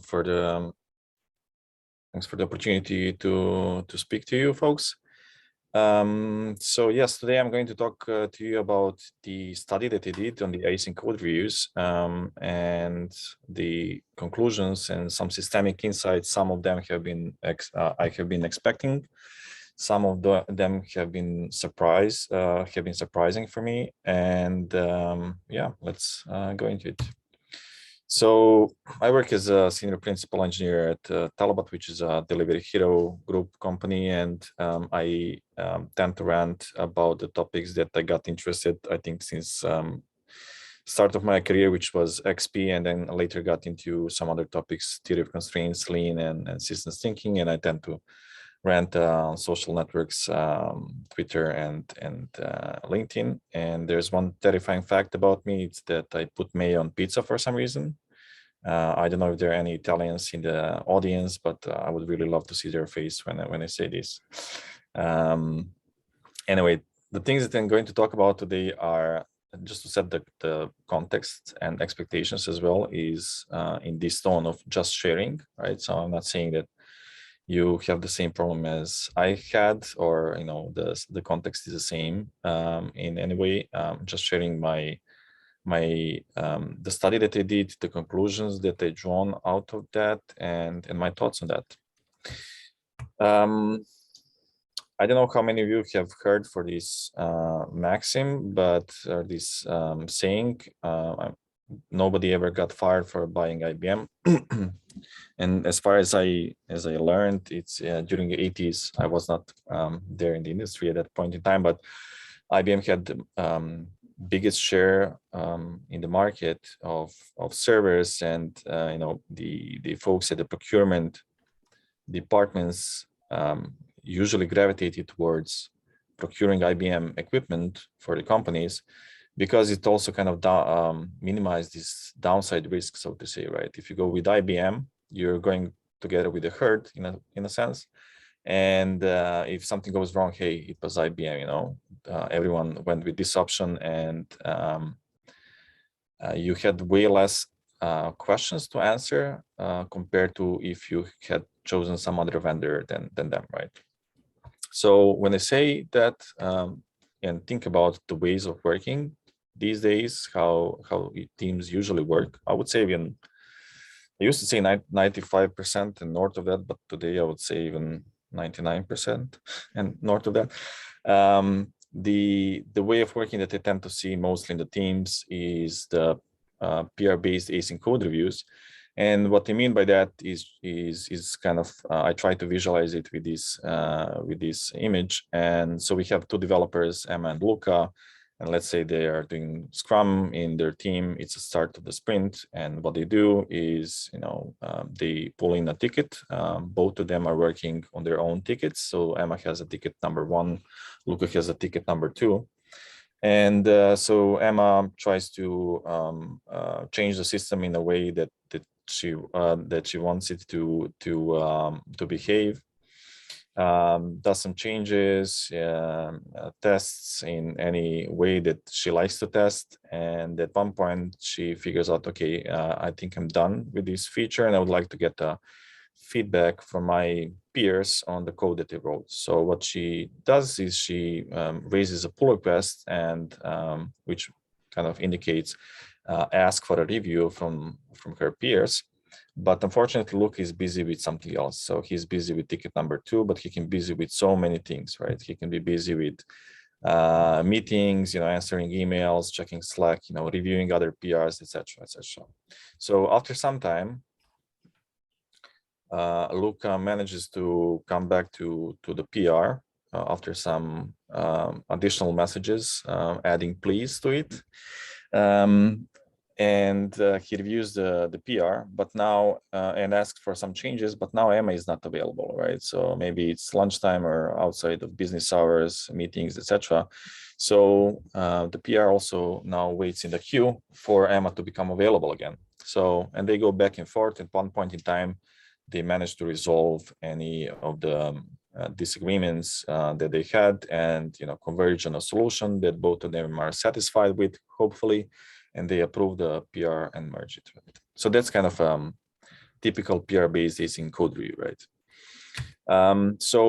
for the opportunity to speak to you folks. So yes, today I'm going to talk to you about the study that I did on the async code reviews and the conclusions and some systemic insights. Some of them have been I have been expecting. Some of them have been surprising for me. And yeah, let's go into it. So I work as a senior principal engineer at Throughput, which is a delivery hero group company, and I tend to rant about the topics that I got interested, I think, since start of my career, which was XP, and then later got into some other topics, theory of constraints, lean, and systems thinking. And I tend to rant on social networks, Twitter and LinkedIn. And there's one terrifying fact about me. It's that I put mayo on pizza for some reason. I don't know if there are any Italians in the audience, but I would really love to see their face when I say this. Anyway, the things that I'm going to talk about today are, just to set the context and expectations as well, is in this tone of just sharing, right? So I'm not saying that you have the same problem as I had, or the context is the same in any way. Just sharing the study that I did, the conclusions that I drawn out of that, and my thoughts on that. I don't know how many of you have heard for this maxim, but this saying, nobody ever got fired for buying IBM. And as far as I learned, it's during the 80s. I was not there in the industry at that point in time, but IBM had the biggest share in the market of servers, and the folks at the procurement departments usually gravitated towards procuring IBM equipment for the companies, because it also kind of minimized this downside risk, so to say, right? If you go with IBM, you're going together with the herd in a sense. And if something goes wrong, hey, it was IBM, everyone went with this option, and you had way less questions to answer compared to if you had chosen some other vendor than them, right? So when I say that and think about the ways of working these days, how teams usually work, I would say even, I used to say 95% and north of that, but today I would say even 99% and north of that. The way of working that I tend to see mostly in the teams is the PR-based async code reviews. And what I mean by that is kind of I try to visualize it with this image. And so we have two developers, Emma and Luca, and let's say they are doing Scrum in their team. It's the start of the sprint, and what they do is they pull in a ticket. Both of them are working on their own tickets. So Emma has a ticket number 1, Luca has a ticket number 2. And so Emma tries to change the system in a way that she wants it to behave. Does some changes, tests in any way that she likes to test, and at one point she figures out, okay, I think I'm done with this feature, and I would like to get feedback from my peers on the code that they wrote. So what she does is she raises a pull request, and which kind of indicates ask for a review from her peers. But unfortunately, Luke is busy with something else. So he's busy with ticket number 2, but he can be busy with so many things, right? He can be busy with meetings, answering emails, checking Slack, reviewing other PRs, etc., etc. So after some time, Luca manages to come back to the PR after some additional messages, adding please to it. And he reviews the PR, but now and asks for some changes, but now Emma is not available, right? So maybe it's lunchtime or outside of business hours, meetings, etc. So the PR also now waits in the queue for Emma to become available again. So, and they go back and forth. At one point in time, they managed to resolve any of the disagreements that they had, and converge on a solution that both of them are satisfied with, hopefully, and they approve the PR and merge it. So that's kind of typical PR-based async code review, right? So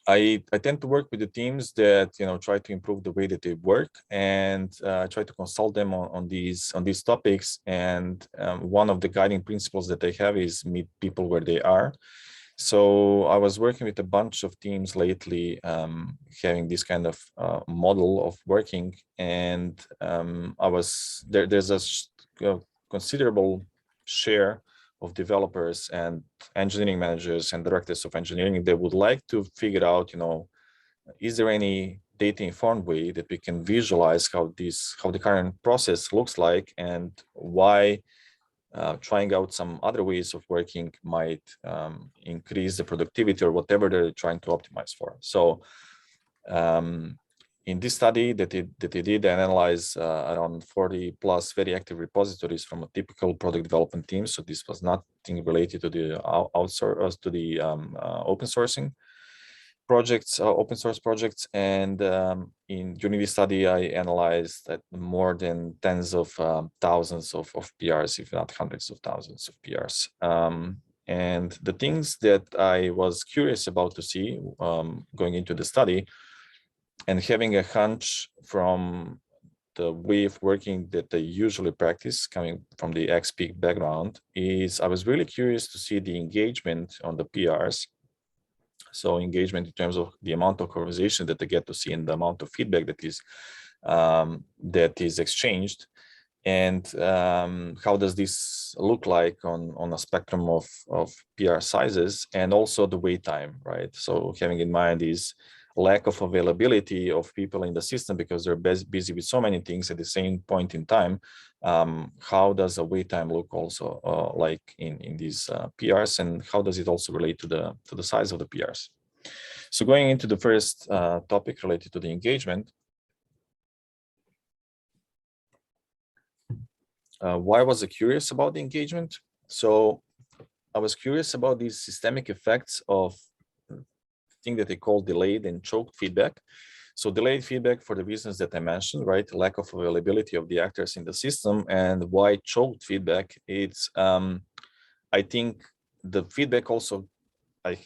I tend to work with the teams that try to improve the way that they work, and try to consult them on these topics. And one of the guiding principles that I have is meet people where they are. So I was working with a bunch of teams lately, having this kind of model of working, and there's a considerable share of developers and engineering managers and directors of engineering that would like to figure out, is there any data-informed way that we can visualize how the current process looks like, and why trying out some other ways of working might increase the productivity or whatever they're trying to optimize for. So in this study that they did, analyze around 40 plus very active repositories from a typical product development team. So this was nothing related to the open sourcing projects, open source projects. And during this study, I analyzed more than tens of thousands of PRs, if not hundreds of thousands of PRs. And the things that I was curious about to see going into the study, and having a hunch from the way of working that they usually practice, coming from the XP background, is I was really curious to see the engagement on the PRs. So engagement in terms of the amount of conversation that they get to see and the amount of feedback that is exchanged, and how does this look like on a spectrum of PR sizes, and also the wait time, right? So having in mind is lack of availability of people in the system because they're busy with so many things at the same point in time. How does a wait time look also like in these PRs, and how does it also relate to the size of the PRs? So going into the first topic related to the engagement, why was I curious about the engagement? So I was curious about these systemic effects of thing that they call delayed and choked feedback. So delayed feedback for the reasons that I mentioned, right? Lack of availability of the actors in the system. And why choked feedback? It's, I think the feedback also, I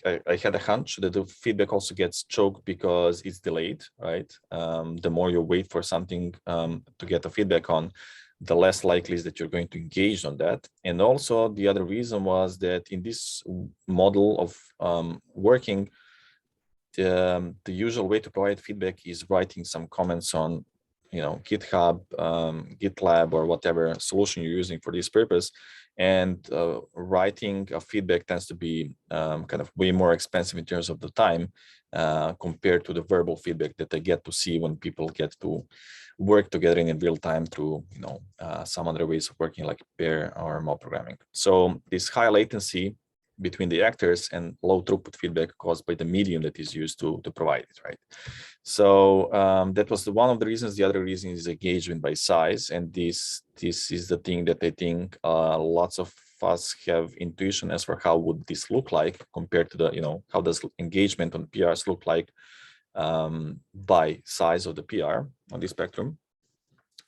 had a hunch that the feedback also gets choked because it's delayed, right? The more you wait for something to get the feedback on, the less likely is that you're going to engage on that. And also the other reason was that in this model of working, the usual way to provide feedback is writing some comments on, GitHub, GitLab, or whatever solution you're using for this purpose. And writing a feedback tends to be kind of way more expensive in terms of the time compared to the verbal feedback that I get to see when people get to work together in real time through, some other ways of working like pair or mob programming. So this high latency between the actors and low throughput feedback caused by the medium that is used to provide it, right? So that was one of the reasons. The other reason is engagement by size, and this is the thing that I think lots of us have intuition as for how would this look like compared to the, how does engagement on PRs look like by size of the PR on the spectrum.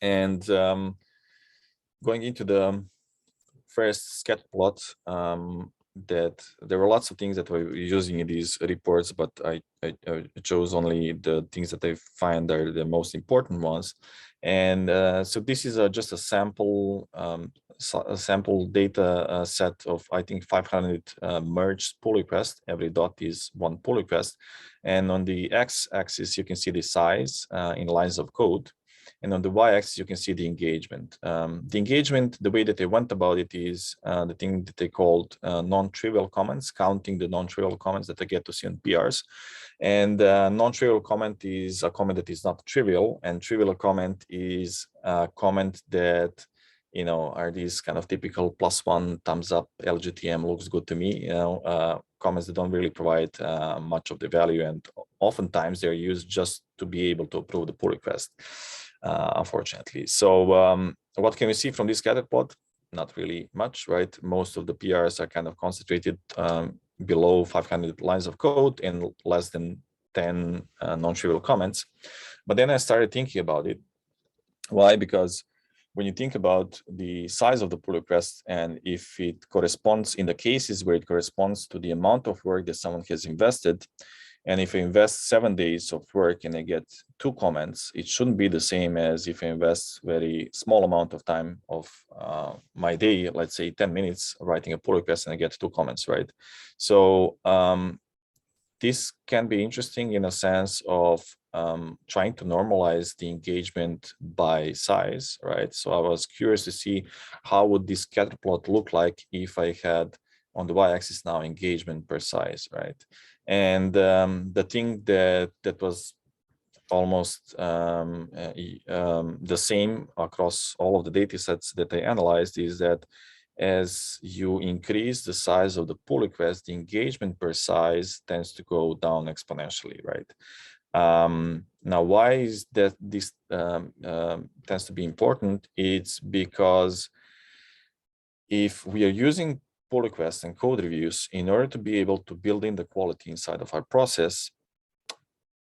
And going into the first sketch plot, that there were lots of things that we're using in these reports, but I chose only the things that I find are the most important ones. And so this is just a sample data set of, I think, 500 merged pull requests. Every dot is one pull request. And on the x-axis, you can see the size in lines of code. And on the y-axis, you can see the engagement. The engagement, the way that they went about it is the thing that they called non-trivial comments, counting the non-trivial comments that I get to see on PRs. And non-trivial comment is a comment that is not trivial, and trivial comment is a comment that, are these kind of typical +1 thumbs up, LGTM looks good to me, comments that don't really provide much of the value, and oftentimes they're used just to be able to approve the pull request. Unfortunately. So what can we see from this scatter plot? Not really much, right? Most of the PRs are kind of concentrated below 500 lines of code and less than 10 non-trivial comments. But then I started thinking about it. Why? Because when you think about the size of the pull request and if it corresponds in the cases where it corresponds to the amount of work that someone has invested, and if I invest 7 days of work and I get 2 comments, it shouldn't be the same as if I invest very small amount of time of my day, let's say 10 minutes writing a pull request and I get 2 comments, right? So this can be interesting in a sense of trying to normalize the engagement by size, right? So I was curious to see how would this scatter plot look like if I had on the y-axis now engagement per size, right? And the thing that was almost the same across all of the data sets that I analyzed is that as you increase the size of the pull request, the engagement per size tends to go down exponentially, right? Now, why is that this tends to be important? It's because if we are using pull requests and code reviews in order to be able to build in the quality inside of our process,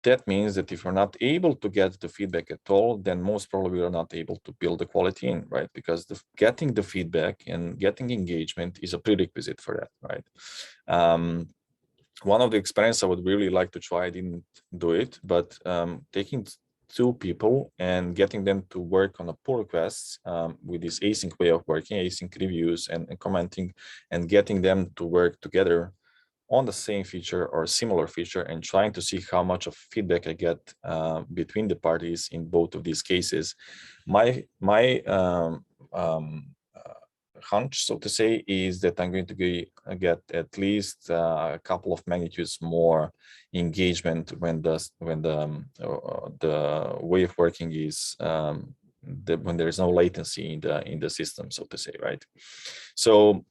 that means that if we're not able to get the feedback at all, then most probably we're not able to build the quality in, right? Because getting the feedback and getting engagement is a prerequisite for that, right? One of the experiments I would really like to try, I didn't do it, but taking 2 people and getting them to work on a pull requests with this async way of working, async reviews and commenting, and getting them to work together on the same feature or similar feature and trying to see how much of feedback I get between the parties in both of these cases. My hunch, so to say, is that I'm going to get at least a couple of magnitudes more engagement when the way of working is when there is no latency in the system, so to say, right? So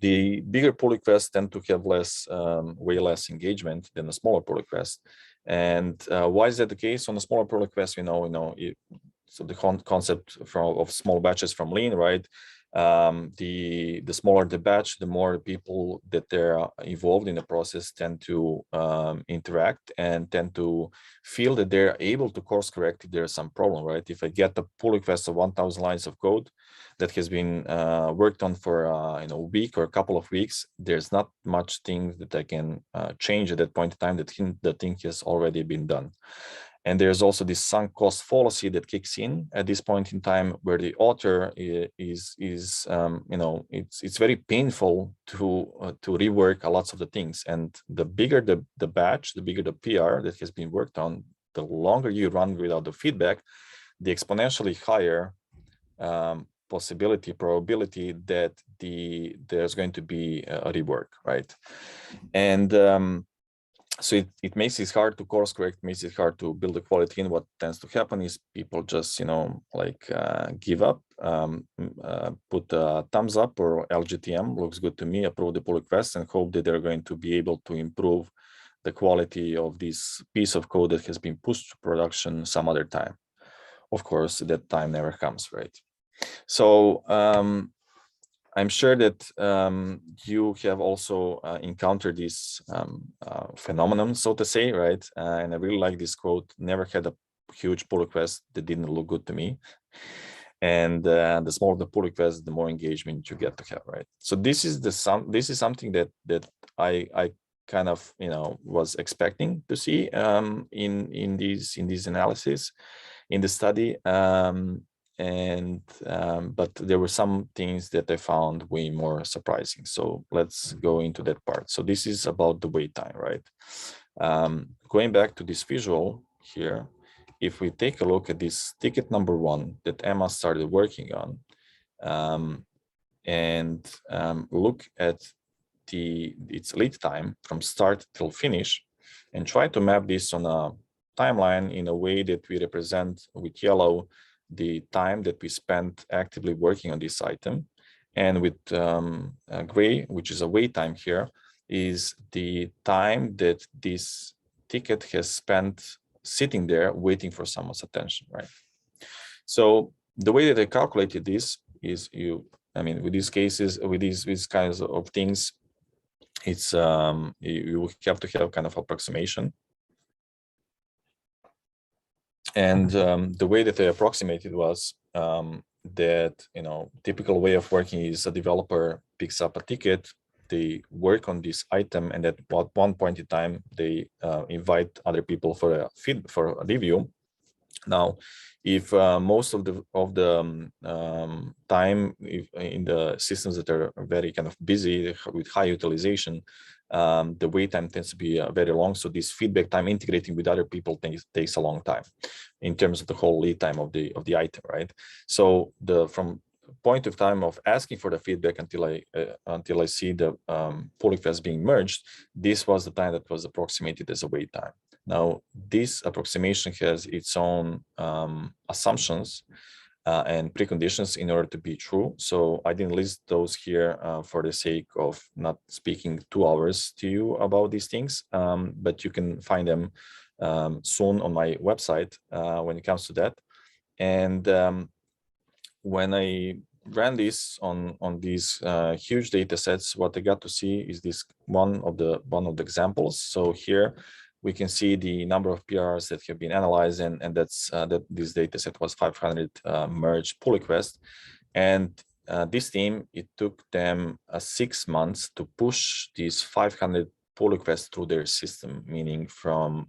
the bigger pull requests tend to have way less engagement than a smaller pull request. And why is that the case? On a smaller pull request, so the concept of small batches from Lean, right? The smaller the batch, the more people that they're involved in the process tend to interact and tend to feel that they're able to course correct if there's some problem, right? If I get a pull request of 1,000 lines of code that has been worked on for a week or a couple of weeks, there's not much things that I can change at that point in time. The thing has already been done. And there's also this sunk cost fallacy that kicks in at this point in time, where the author is it's very painful to rework lots of the things. And the bigger the batch, the bigger the PR that has been worked on, the longer you run without the feedback, the exponentially higher probability that there's going to be a rework, right? And so it makes it hard to course correct, makes it hard to build the quality. And what tends to happen is people just, give up, put a thumbs up or LGTM, looks good to me, approve the pull request, and hope that they're going to be able to improve the quality of this piece of code that has been pushed to production some other time. Of course, that time never comes, right? So I'm sure that you have also encountered this phenomenon, so to say, right? And I really like this quote: "Never had a huge pull request that didn't look good to me." And the smaller the pull request, the more engagement you get to have, right? So this is something that I kind of was expecting to see in these analysis in the study. But there were some things that I found way more surprising. So let's go into that part. So this is about the wait time, right? Going back to this visual here, if we take a look at this ticket number 1 that Emma started working on, and look at its lead time from start till finish, and try to map this on a timeline in a way that we represent with yellow the time that we spent actively working on this item, and with gray, which is a wait time here, is the time that this ticket has spent sitting there waiting for someone's attention, right? So the way that I calculated this is with these cases, with these kinds of things, it's you have to have kind of approximation. And the way that I approximated was that, typical way of working is a developer picks up a ticket, they work on this item, and at one point in time, they invite other people for a review. Now, if most of the time in the systems that are very kind of busy with high utilization, the wait time tends to be very long. So this feedback time integrating with other people takes a long time in terms of the whole lead time of the item, right? So from point of time of asking for the feedback until I see the pull request being merged, this was the time that was approximated as a wait time. Now, this approximation has its own assumptions and preconditions in order to be true. So I didn't list those here for the sake of not speaking 2 hours to you about these things, but you can find them soon on my website when it comes to that. And when I ran this on these huge data sets, what I got to see is this one of the examples. So here we can see the number of PRs that have been analyzed, and that's that this data set was 500 merged pull requests. And this team, it took them 6 months to push these 500 pull requests through their system, meaning from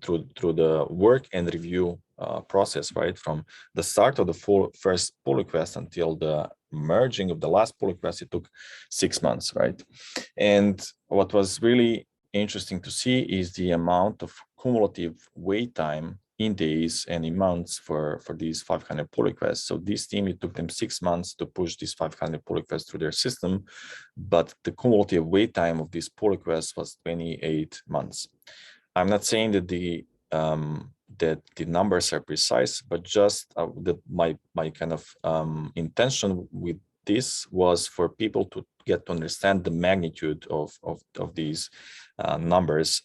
through the work and review process, right? From the start of the first pull request until the merging of the last pull request, it took 6 months, right? And what was really interesting to see is the amount of cumulative wait time in days and in months for these 500 pull requests. So this team, it took them 6 months to push these 500 pull requests through their system, but the cumulative wait time of these pull requests was 28 months. I'm not saying that the numbers are precise, but just my kind of intention with this was for people to get to understand the magnitude of these numbers.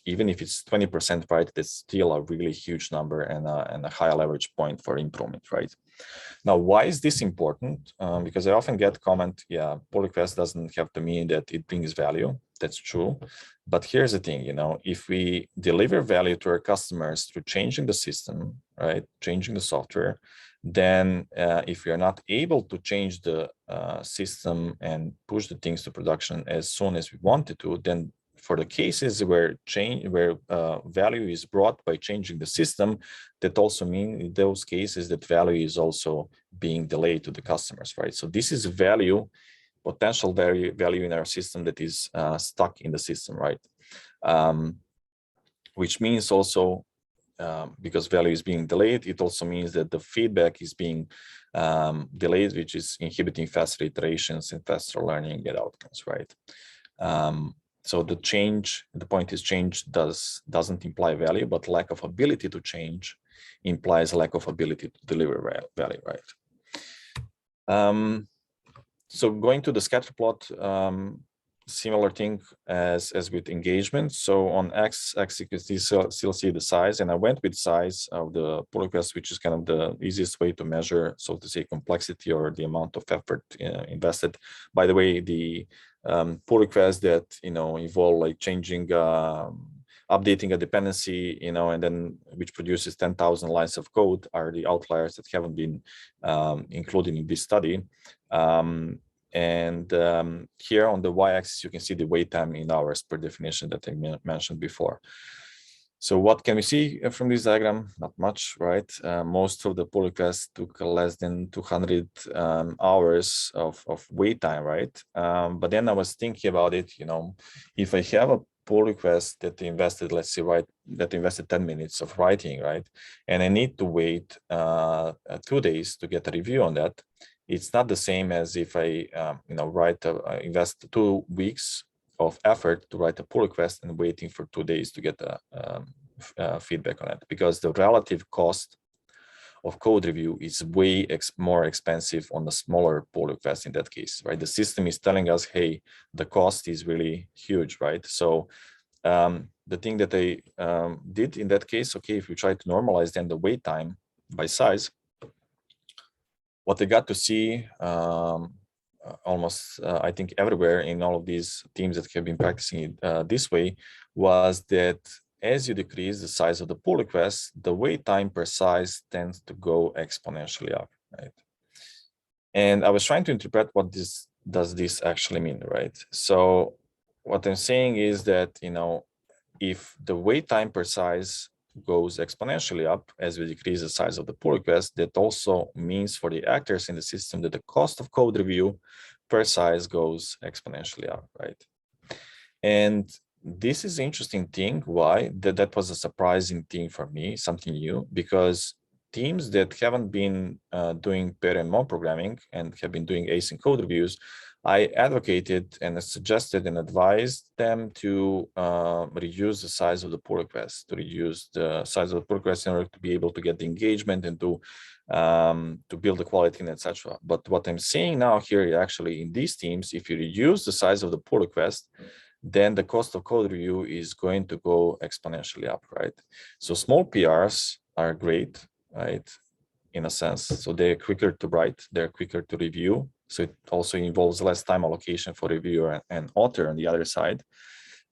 Even if it's 20% right, that's still a really huge number and a high leverage point for improvement, right? Now, why is this important? Because I often get comment, yeah, pull request doesn't have to mean that it brings value. That's true. But here's the thing, if we deliver value to our customers through changing the system, right, changing the software, then if we are not able to change the system and push the things to production as soon as we wanted to, then for the cases where value is brought by changing the system, that also means in those cases that value is also being delayed to the customers, right? So this is potential value in our system that is stuck in the system, right? Which means also, because value is being delayed, it also means that the feedback is being delayed, which is inhibiting faster iterations and faster learning and outcomes, right? So the point is change doesn't imply value, but lack of ability to change implies lack of ability to deliver value, right? So going to the scatter plot, similar thing as with engagement. So on x-axis, you can still see the size, and I went with size of the pull request, which is kind of the easiest way to measure, so to say, complexity or the amount of effort invested. By the way, the pull requests that involve like changing, updating a dependency, and then which produces 10,000 lines of code are the outliers that haven't been included in this study. And here on the y-axis, you can see the wait time in hours per definition that I mentioned before. So what can we see from this diagram? Not much, right? Most of the pull requests took less than 200 hours of wait time, right? But then I was thinking about it, if I have a pull request that invested, let's say, that invested 10 minutes of writing, right? And I need to wait 2 days to get a review on that. It's not the same as if I, invest 2 weeks of effort to write a pull request and waiting for 2 days to get feedback on it, because the relative cost of code review is way more expensive on the smaller pull request in that case, right? The system is telling us, hey, the cost is really huge, right? So the thing that I did in that case, okay, if we try to normalize then the wait time by size, what I got to see almost, I think, everywhere in all of these teams that have been practicing it this way was that as you decrease the size of the pull request, the wait time per size tends to go exponentially up, right? And I was trying to interpret what does this actually mean, right? So what I'm saying is that, if the wait time per size goes exponentially up as we decrease the size of the pull request, that also means for the actors in the system that the cost of code review per size goes exponentially up, right? And this is an interesting thing. Why? That was a surprising thing for me, something new, because teams that haven't been doing pair and more programming and have been doing async code reviews, I advocated and suggested and advised them to reduce the size of the pull request, to reduce the size of the pull request in order to be able to get the engagement and to build the quality and etc. But what I'm saying now here, actually in these teams, if you reduce the size of the pull request, then the cost of code review is going to go exponentially up, right? So small PRs are great, right? In a sense, so they're quicker to write, they're quicker to review. So it also involves less time allocation for reviewer and author on the other side.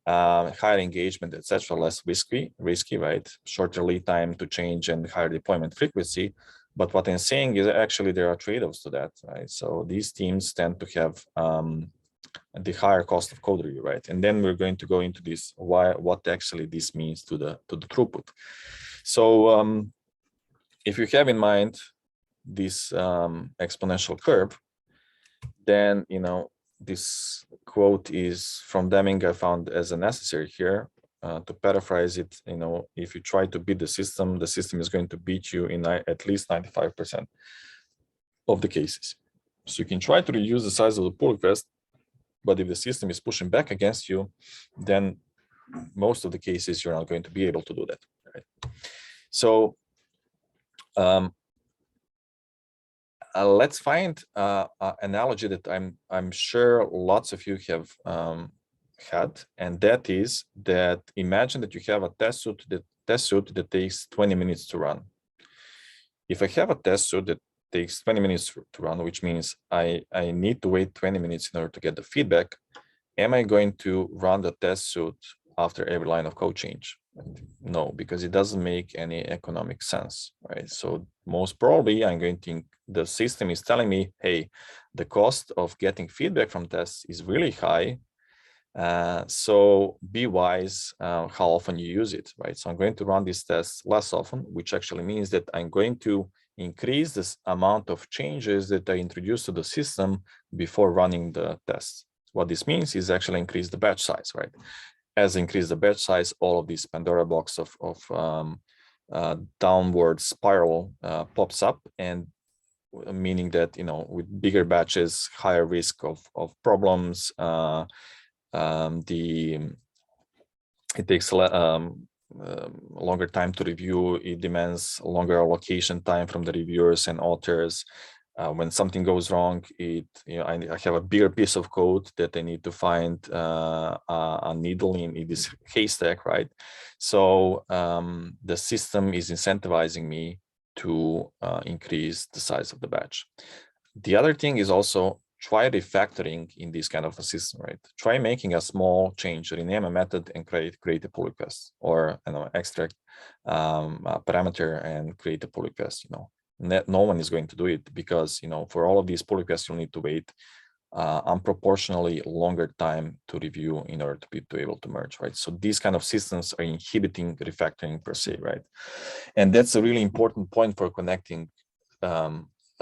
Higher engagement, etc., less risky, right? Shorter lead time to change and higher deployment frequency. But what I'm saying is actually there are trade-offs to that, right? So these teams tend to have the higher cost of code review, right? And then we're going to go into this, what actually this means to the throughput. So if you have in mind this exponential curve, then this quote is from Deming. I found as a necessary here. To paraphrase it, if you try to beat the system is going to beat you in at least 95% of the cases. So you can try to reduce the size of the pull request, but if the system is pushing back against you, then most of the cases you're not going to be able to do that, right? So let's find an analogy that I'm sure lots of you have had, and that is that imagine that you have a test suite that takes 20 minutes to run. If I have a test suite that takes 20 minutes to run, which means I need to wait 20 minutes in order to get the feedback, am I going to run the test suite after every line of code change? No, because it doesn't make any economic sense, right? So most probably I'm going to think the system is telling me, hey, the cost of getting feedback from tests is really high. So be wise how often you use it, right? So I'm going to run these tests less often, which actually means that I'm going to increase this amount of changes that I introduce to the system before running the tests. What this means is actually increase the batch size, right? As increase the batch size, all of these Pandora box of downward spiral pops up, and meaning that with bigger batches, higher risk of problems. It takes longer time to review. It demands longer allocation time from the reviewers and authors. When something goes wrong, I have a bigger piece of code that I need to find a needle in this haystack, right? So the system is incentivizing me to increase the size of the batch. The other thing is also try refactoring in this kind of a system, right? Try making a small change, rename a method and create a pull request, or extract a parameter and create a pull request. No one is going to do it because for all of these pull requests you'll need to wait unproportionally longer time to review in order to be able to merge, right? So these kind of systems are inhibiting refactoring per se, right? And that's a really important point for connecting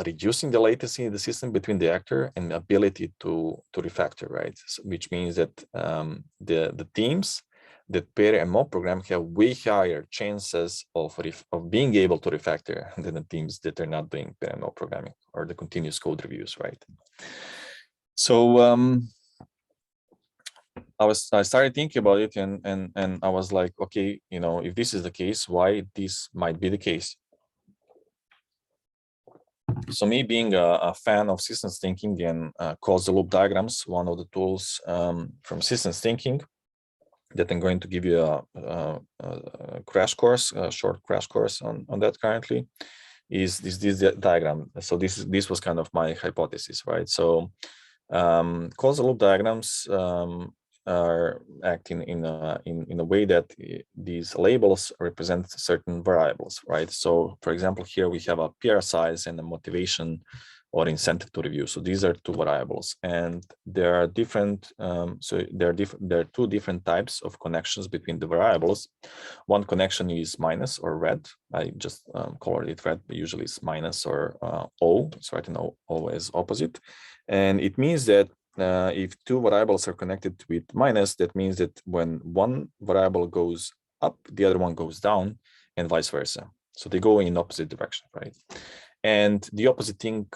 reducing the latency in the system between the actor and the ability to refactor, right? So, which means that the teams that pair and mob program have way higher chances of being able to refactor than the teams that are not doing pair and mob programming or the continuous code reviews, right? So I started thinking about it, and I was like, okay, if this is the case, why this might be the case? So me being a fan of systems thinking and closed loop diagrams, one of the tools from systems thinking that I'm going to give you a crash course, a short crash course on that currently, is this diagram. So this was kind of my hypothesis, right? So closed loop diagrams are acting in a way that these labels represent certain variables, right? So for example, here we have a PR size and a motivation or incentive to review. So these are two variables, and there are different. There are two different types of connections between the variables. One connection is minus or red. I just colored it red, but usually it's minus or O. So I know O as opposite, and it means that if two variables are connected with minus, that means that when one variable goes up, the other one goes down, and vice versa. So they go in opposite direction, right? And the opposite thing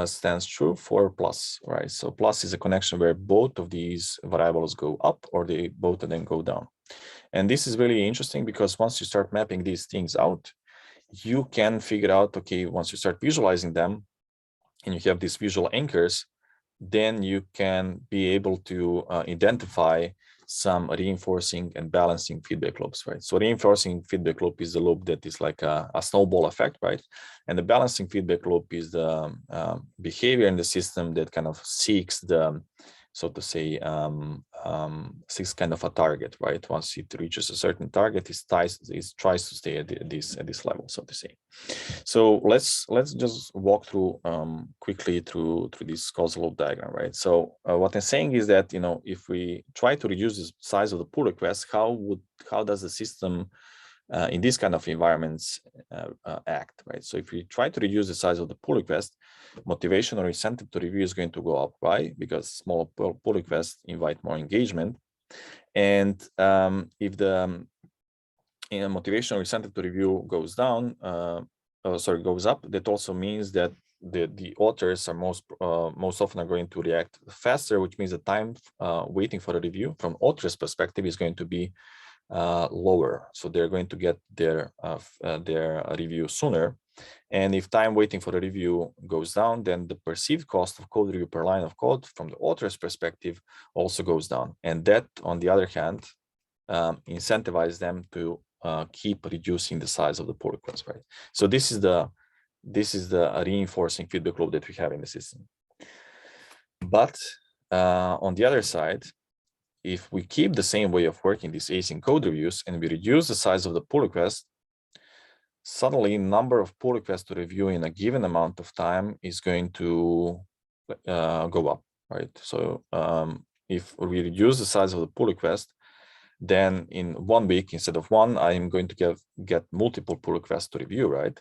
stands true for plus, right? So plus is a connection where both of these variables go up, or they both of them go down. And this is really interesting because once you start mapping these things out, you can figure out, okay, once you start visualizing them and you have these visual anchors, then you can be able to identify some reinforcing and balancing feedback loops, right? So reinforcing feedback loop is the loop that is like a snowball effect, right? And the balancing feedback loop is the behavior in the system that kind of seeks the, so to say, seeks kind of a target, right? Once it reaches a certain target, it tries to stay at this level, so to say. So let's just walk through quickly through this causal loop diagram, right? So what I'm saying is that, you know, if we try to reduce the size of the pull request, how does the system in these kind of environments act, right? So if we try to reduce the size of the pull request, motivation or incentive to review is going to go up. Why? Because smaller pull requests invite more engagement, and if the motivation or incentive to review goes down, goes up, that also means that the authors are most often are going to react faster, which means the time waiting for a review from author's perspective is going to be lower. So they're going to get their review sooner. And if time waiting for a review goes down, then the perceived cost of code review per line of code from the author's perspective also goes down. And that, on the other hand, incentivizes them to keep reducing the size of the pull request, right? So this is the reinforcing feedback loop that we have in the system. But on the other side, if we keep the same way of working these async code reviews and we reduce the size of the pull request, suddenly number of pull requests to review in a given amount of time is going to go up, right? So if we reduce the size of the pull request, then in 1 week, instead of one, I'm going to get multiple pull requests to review, right?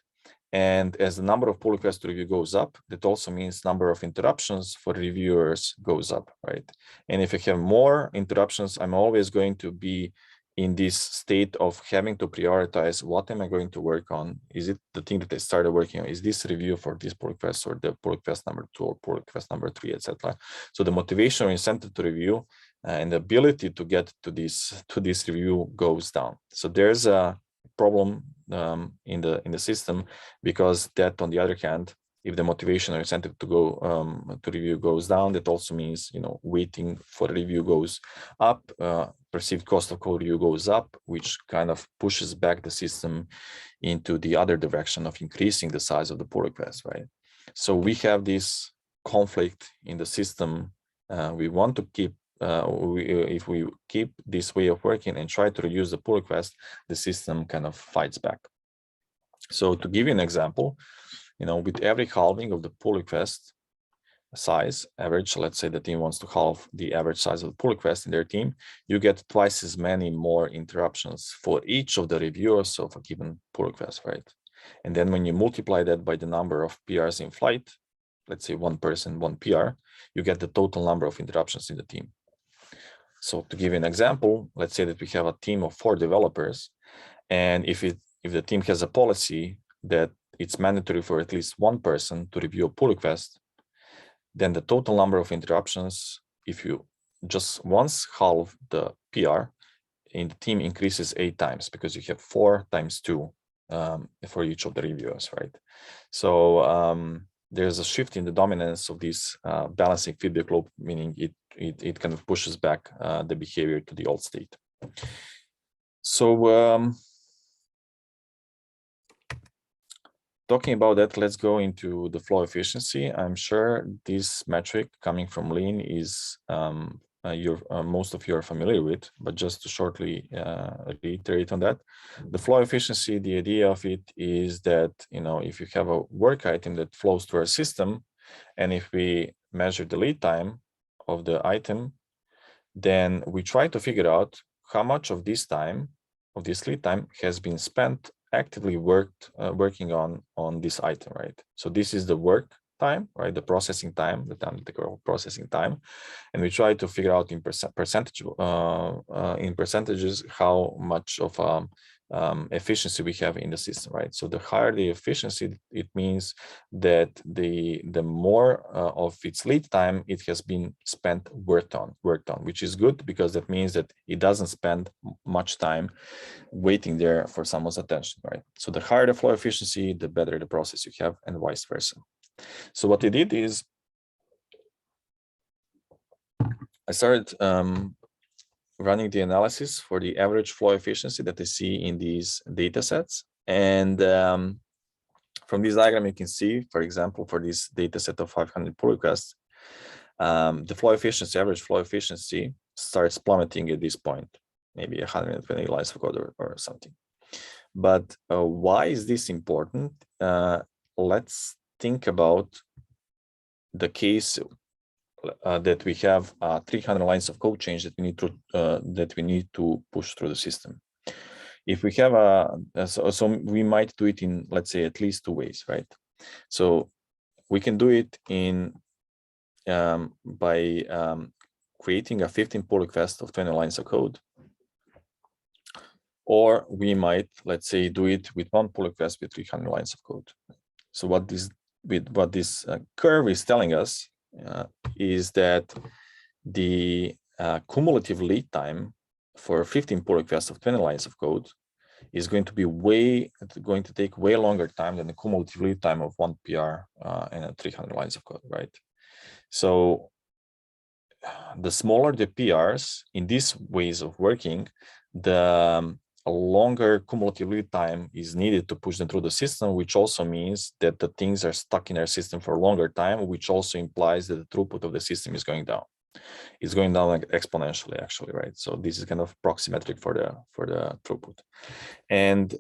And as the number of pull requests to review goes up, that also means number of interruptions for reviewers goes up, right? And if I have more interruptions, I'm always going to be in this state of having to prioritize what am I going to work on? Is it the thing that I started working on? Is this review for this pull request or the pull request number 2 or pull request number 3, etc.? So the motivation or incentive to review and the ability to get to this review goes down. So there's a problem in the system, because that, on the other hand, if the motivation or incentive to go to review goes down, that also means, you know, waiting for a review goes up, perceived cost of code review goes up, which kind of pushes back the system into the other direction of increasing the size of the pull request, right? So we have this conflict in the system. We want to keep if we keep this way of working and try to reduce the pull request, the system kind of fights back. So to give you an example, you know, with every halving of the pull request size average, let's say the team wants to halve the average size of the pull request in their team, you get twice as many more interruptions for each of the reviewers of a given pull request, right? And then when you multiply that by the number of PRs in flight, let's say one person, one PR, you get the total number of interruptions in the team. So to give you an example, let's say that we have a team of 4 developers, and if the team has a policy that it's mandatory for at least one person to review a pull request, then the total number of interruptions, if you just once halve the PR in the team, increases 8 times, because you have 4 times 2 for each of the reviewers, right? So there's a shift in the dominance of this balancing feedback loop, meaning it kind of pushes back the behavior to the old state. So talking about that, let's go into the flow efficiency. I'm sure this metric coming from Lean is most of you are familiar with, but just to shortly reiterate on that, the flow efficiency, the idea of it is that, you know, if you have a work item that flows through our system, And if we measure the lead time of the item, then we try to figure out how much of this time, of this lead time, has been spent actively working on this item, right? So this is the work time, right? The processing time, the analytical processing time, and we try to figure out in percentages how much of efficiency we have in the system, right? So the higher the efficiency, it means that the more of its lead time it has been spent worked on, which is good because that means that it doesn't spend much time waiting there for someone's attention, right? So the higher the flow efficiency, the better the process you have, and vice versa. So what we did is I started running the analysis for the average flow efficiency that I see in these data sets. And from this diagram, you can see, for example, for this data set of 500 pull requests, the flow efficiency, average flow efficiency starts plummeting at this point, maybe 120 lines of code or something. But why is this important? Let's think about the case that we have 300 lines of code change that we need to push through the system. If we have so we might do it in, let's say, at least 2 ways, right? So we can do it in by creating a 15 pull request of 20 lines of code, or we might, let's say, do it with 1 pull request with 300 lines of code. So what this curve is telling us is that the cumulative lead time for 15 pull requests of 20 lines of code is going to take way longer time than the cumulative lead time of 1 PR and 300 lines of code, right? So the smaller the PRs in these ways of working, the longer cumulative lead time is needed to push them through the system, which also means that the things are stuck in our system for a longer time, which also implies that the throughput of the system is going down. It's going down like exponentially, actually, right? So this is kind of proxymetric for the throughput. And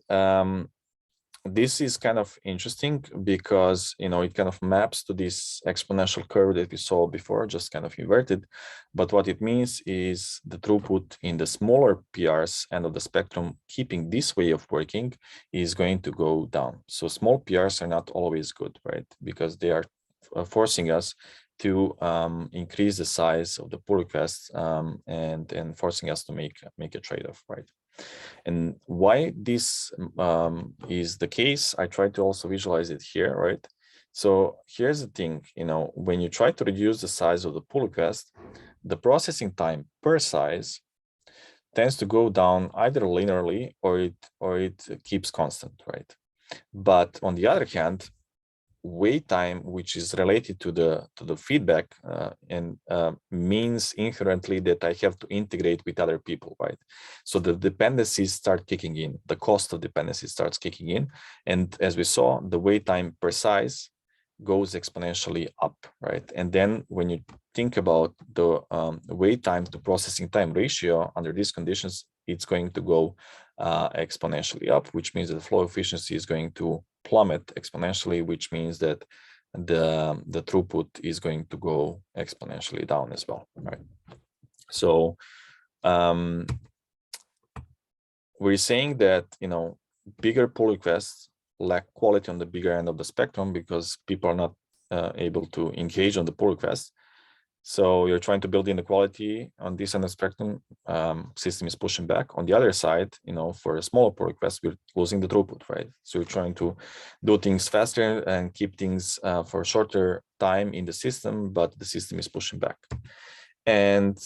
this is kind of interesting because, you know, it kind of maps to this exponential curve that we saw before, just kind of inverted. But what it means is the throughput in the smaller PRs end of the spectrum, keeping this way of working, is going to go down. So small PRs are not always good, right? Because they are forcing us to increase the size of the pull requests and forcing us to make a trade-off, right? And why this is the case, I try to also visualize it here, right? So here's the thing, you know, when you try to reduce the size of the pull request, the processing time per size tends to go down either linearly or it keeps constant, right? But on the other hand, wait time, which is related to the feedback and means inherently that I have to integrate with other people, right? So the dependencies start kicking in, the cost of dependencies starts kicking in, and as we saw, the wait time per size goes exponentially up, right? And then when you think about the wait time to processing time ratio under these conditions, it's going to go exponentially up, which means that the flow efficiency is going to plummet exponentially, which means that the throughput is going to go exponentially down as well, right? So we're saying that, you know, bigger pull requests lack quality on the bigger end of the spectrum because people are not able to engage on the pull request. So you're trying to build in the quality on this end of the spectrum, system is pushing back. On the other side, you know, for a smaller pull request, we're losing the throughput, right? So you're trying to do things faster and keep things for a shorter time in the system, but the system is pushing back. And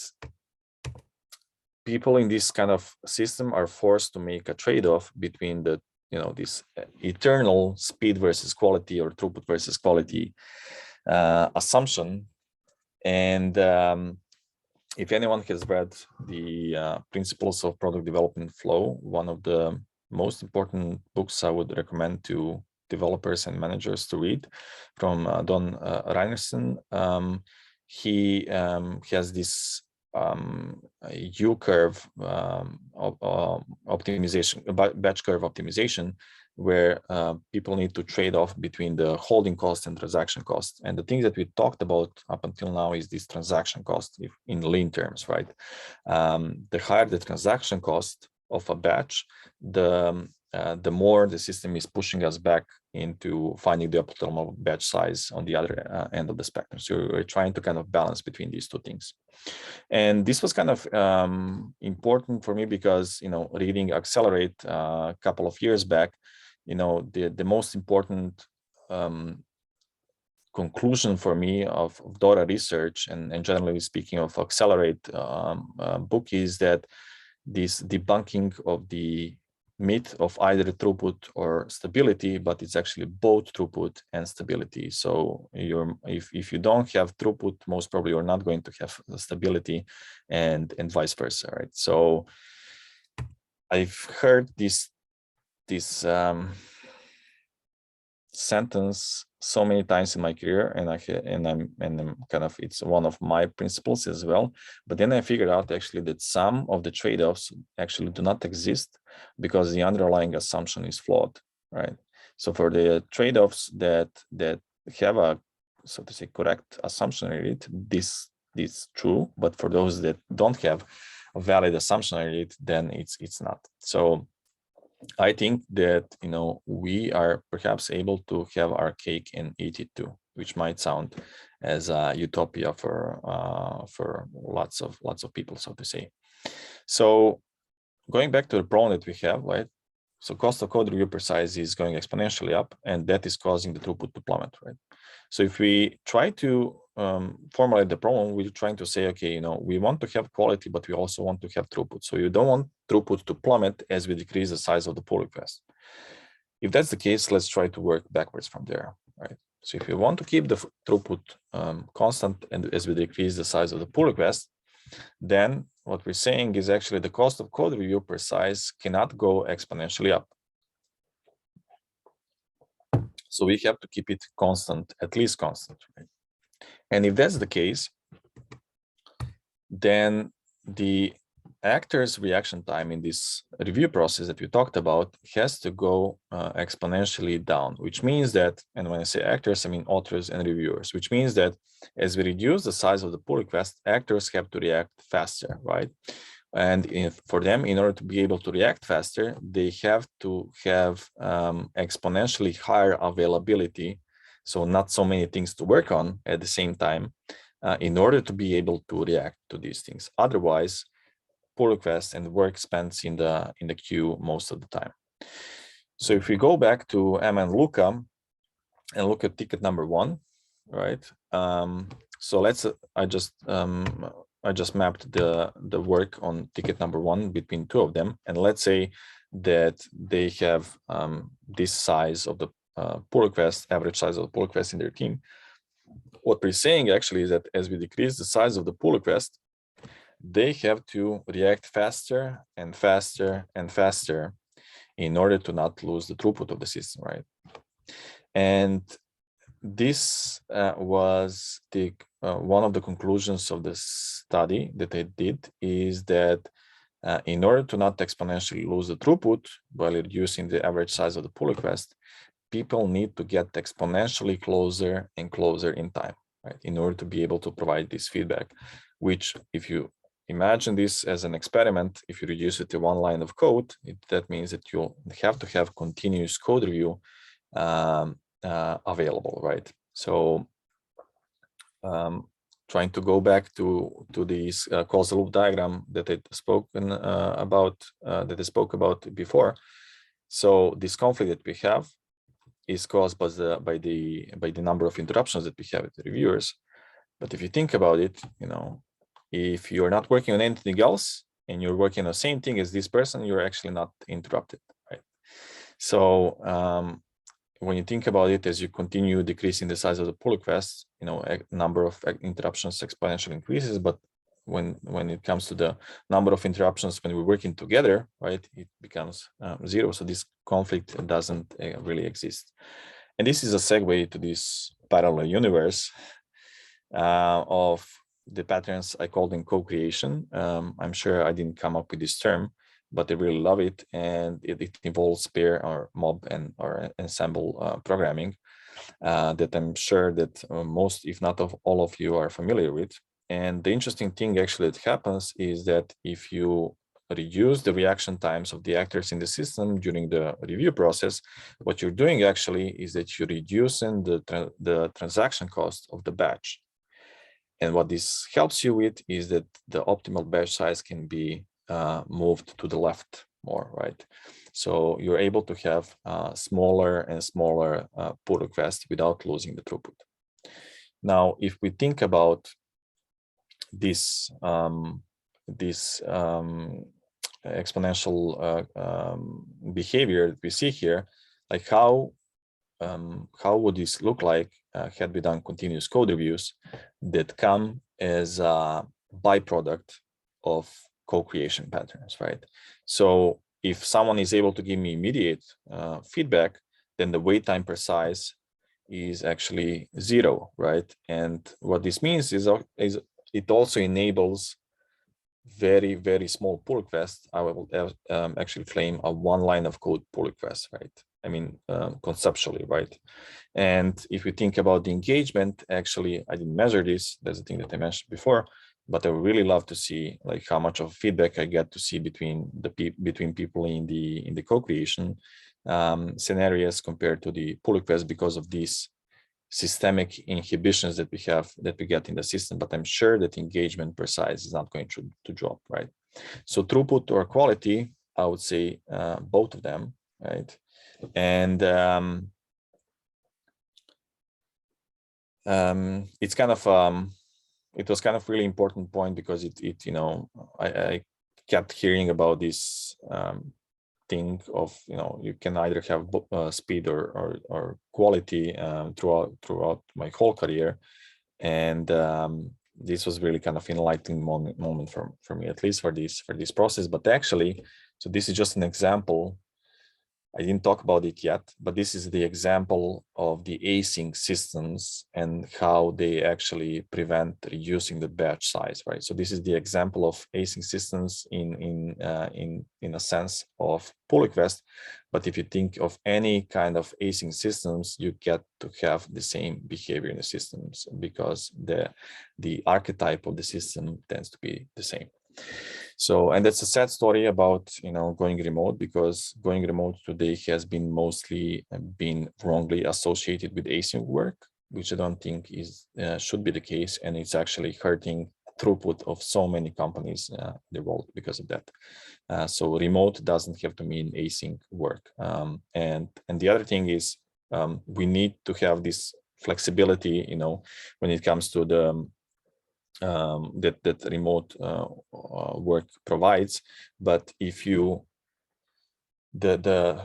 people in this kind of system are forced to make a trade-off between the, you know, this eternal speed versus quality or throughput versus quality assumption. And if anyone has read the Principles of Product Development Flow, one of the most important books I would recommend to developers and managers to read, from Don Reinerson, he has this U-curve optimization, batch curve optimization where people need to trade off between the holding cost and transaction cost. And the thing that we talked about up until now is this transaction cost in lean terms, right? The higher the transaction cost of a batch, the more the system is pushing us back into finding the optimal batch size on the other end of the spectrum. So we're trying to kind of balance between these two things. And this was kind of important for me because, reading Accelerate a couple of years back, the most important conclusion for me of Dora research and generally speaking of Accelerate book is that this debunking of the myth of either throughput or stability, but it's actually both throughput and stability. So if you don't have throughput, most probably you're not going to have stability, and vice versa, right? So I've heard this sentence so many times in my career, and I'm kind of, it's one of my principles as well. But then I figured out actually that some of the trade-offs actually do not exist because the underlying assumption is flawed, right? So for the trade-offs that have a, so to say, correct assumption rate, this is true. But for those that don't have a valid assumption rate, then it's not. So I think that, we are perhaps able to have our cake and eat it too, which might sound as a utopia for lots of people, so to say. So going back to the problem that we have, right? So cost of code review per size is going exponentially up, and that is causing the throughput to plummet, right? So if we try to formulate the problem, we're trying to say, okay, we want to have quality, but we also want to have throughput. So you don't want throughput to plummet as we decrease the size of the pull request. If that's the case, let's try to work backwards from there, right? So if you want to keep the throughput constant and as we decrease the size of the pull request, then what we're saying is actually the cost of code review per size cannot go exponentially up. So we have to keep it constant, at least constant, right? And if that's the case, then the actor's reaction time in this review process that we talked about has to go exponentially down, which means that, and when I say actors, I mean authors and reviewers, which means that as we reduce the size of the pull request, actors have to react faster, right? And for them, in order to be able to react faster, they have to have exponentially higher availability. So not so many things to work on at the same time in order to be able to react to these things. Otherwise, pull requests and work spent in the queue most of the time. So if we go back to Emma and Luca and look at ticket number 1, right? So let's I just mapped the work on ticket number 1 between two of them, and let's say that they have this size of the pull request, average size of the pull request in their team. What we're saying actually is that as we decrease the size of the pull request, they have to react faster and faster and faster in order to not lose the throughput of the system, right? And this was the one of the conclusions of the study that I did, is that in order to not exponentially lose the throughput while reducing the average size of the pull request, people need to get exponentially closer and closer in time, right? In order to be able to provide this feedback, which, if you imagine this as an experiment, if you reduce it to one line of code, that means that you'll have to have continuous code review available, right? So trying to go back to this causal loop diagram that I spoke about before. So this conflict that we have is caused by the number of interruptions that we have with the reviewers. But if you think about it, if you're not working on anything else and you're working on the same thing as this person, you're actually not interrupted, right? So when you think about it, as you continue decreasing the size of the pull requests, a number of interruptions exponentially increases. But when it comes to the number of interruptions when we're working together, right, it becomes 0. So this conflict doesn't really exist. And this is a segue to this parallel universe of the patterns I called in co-creation. I'm sure I didn't come up with this term, but they really love it, and it involves pair or mob and or ensemble programming that I'm sure that most, if not of all of you, are familiar with. And the interesting thing actually that happens is that if you reduce the reaction times of the actors in the system during the review process, what you're doing actually is that you're reducing the transaction cost of the batch. And what this helps you with is that the optimal batch size can be moved to the left more, right? So you're able to have smaller and smaller pull requests without losing the throughput. Now, if we think about this exponential behavior that we see here, like how would this look like had we done continuous code reviews that come as a byproduct of co-creation patterns, right? So if someone is able to give me immediate feedback, then the wait time per size is actually 0, right? And what this means is it also enables very, very small pull requests. I will actually claim a one line of code pull request, right? I mean, conceptually, right? And if we think about the engagement, actually, I didn't measure this. That's the thing that I mentioned before, but I would really love to see like how much of feedback I get to see between people in the co-creation scenarios compared to the pull request because of these systemic inhibitions that we get in the system. But I'm sure that engagement per size is not going to drop, right? So throughput or quality, I would say both of them, right? And it's kind of it was kind of really important point because it you know, I kept hearing about this thing of, you know, you can either have speed or quality throughout my whole career, and this was really kind of enlightening moment for me, at least for this process. But actually, so this is just an example. I didn't talk about it yet, but this is the example of the async systems and how they actually prevent reducing the batch size, right? So this is the example of async systems in a sense of pull request. But if you think of any kind of async systems, you get to have the same behavior in the systems because the archetype of the system tends to be the same. So, and that's a sad story about, you know, going remote, because going remote today has been mostly been wrongly associated with async work, which I don't think is should be the case, and it's actually hurting throughput of so many companies in the world because of that. So remote doesn't have to mean async work. And the other thing is we need to have this flexibility, you know, when it comes to the that remote work provides. But if you the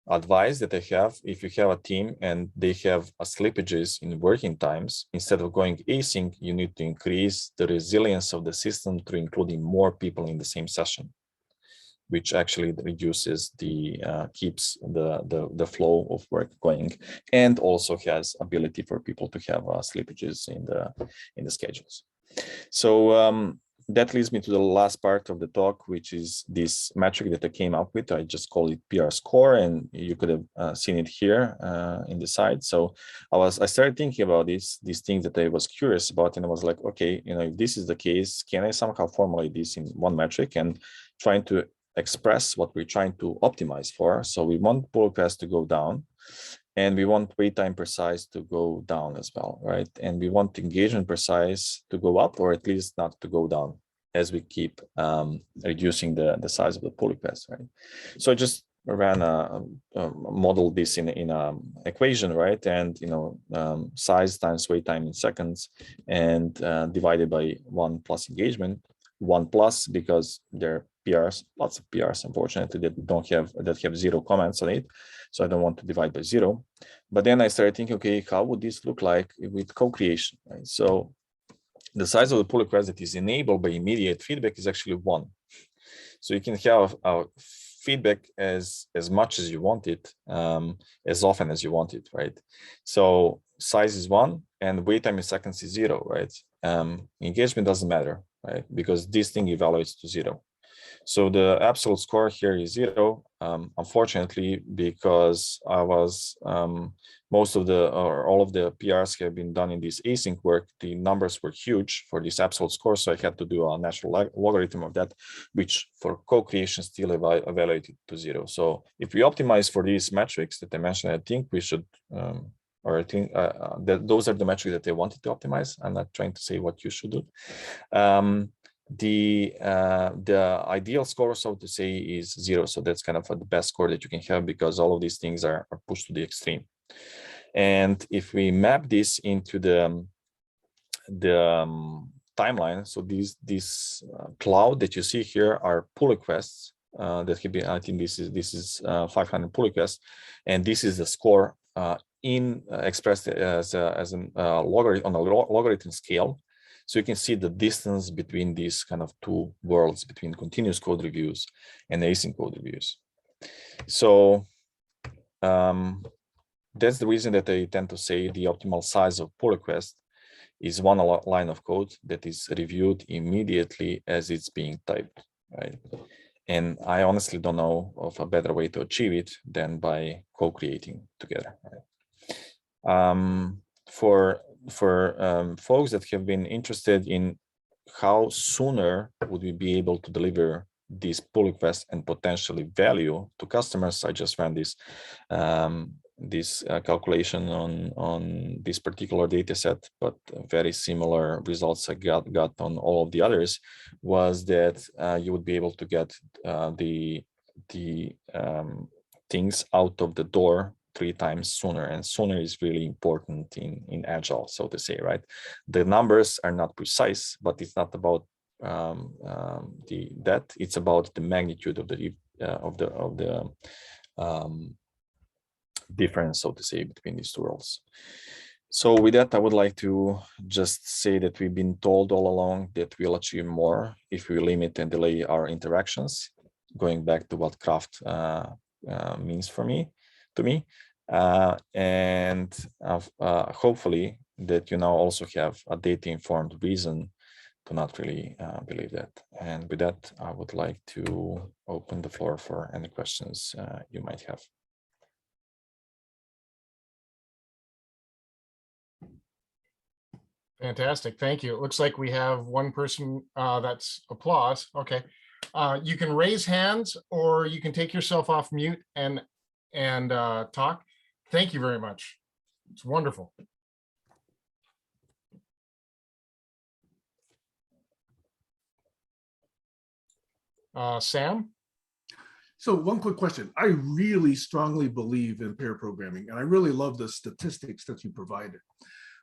advice that I have, if you have a team and they have slippages in working times, instead of going async, you need to increase the resilience of the system through including more people in the same session, which actually reduces keeps the flow of work going, and also has ability for people to have slippages in the schedules. So that leads me to the last part of the talk, which is this metric that I came up with. I just call it PR score, and you could have seen it here in the side. So I started thinking about these things that I was curious about, and I was like, okay, you know, if this is the case, can I somehow formulate this in one metric and trying to express what we're trying to optimize for? So we want pull request to go down, and we want wait time per size to go down as well, right? And we want engagement per size to go up, or at least not to go down, as we keep reducing the size of the pull request, right? So I just ran a model this in a equation, right? And you know, size times wait time in seconds, and divided by 1 plus engagement. 1 plus because they're PRs, lots of PRs, unfortunately, that have 0 comments on it. So I don't want to divide by 0. But then I started thinking, okay, how would this look like with co-creation, right? So the size of the pull request that is enabled by immediate feedback is actually 1. So you can have feedback as much as you want it, as often as you want it, right? So size is 1 and wait time in seconds is 0, right? Engagement doesn't matter, right? Because this thing evaluates to 0. So the absolute score here is 0, unfortunately, because I was most of the or all of the PRs have been done in this async work. The numbers were huge for this absolute score, so I had to do a natural logarithm of that, which for co-creation still evaluated to 0. So if we optimize for these metrics that I mentioned, I think we should, or I think that those are the metrics that I wanted to optimize. I'm not trying to say what you should do. The ideal score, so to say, is 0. So that's kind of the best score that you can have, because all of these things are pushed to the extreme. And if we map this into the timeline, so these cloud that you see here are pull requests that have been. I think this is 500 pull requests, and this is the score expressed as an logarithm on a logarithm scale. So you can see the distance between these kind of two worlds, between continuous code reviews and async code reviews. So that's the reason that I tend to say the optimal size of pull request is one line of code that is reviewed immediately as it's being typed, right? And I honestly don't know of a better way to achieve it than by co-creating together, right? For folks that have been interested in how sooner would we be able to deliver these pull requests and potentially value to customers, I just ran this calculation on this particular data set, but very similar results I got on all of the others, was that you would be able to get the things out of the door 3 times sooner, and sooner is really important in agile, so to say, right? The numbers are not precise, but it's not about that. It's about the magnitude of the difference, so to say, between these two worlds. So with that, I would like to just say that we've been told all along that we'll achieve more if we limit and delay our interactions, going back to what craft means to me. And hopefully that you now also have a data-informed reason to not really believe that. And with that, I would like to open the floor for any questions you might have. Fantastic, thank you. It looks like we have one person that's applause. Okay, you can raise hands or you can take yourself off mute and talk. Thank you very much. It's wonderful. Sam? So one quick question. I really strongly believe in pair programming, and I really love the statistics that you provided.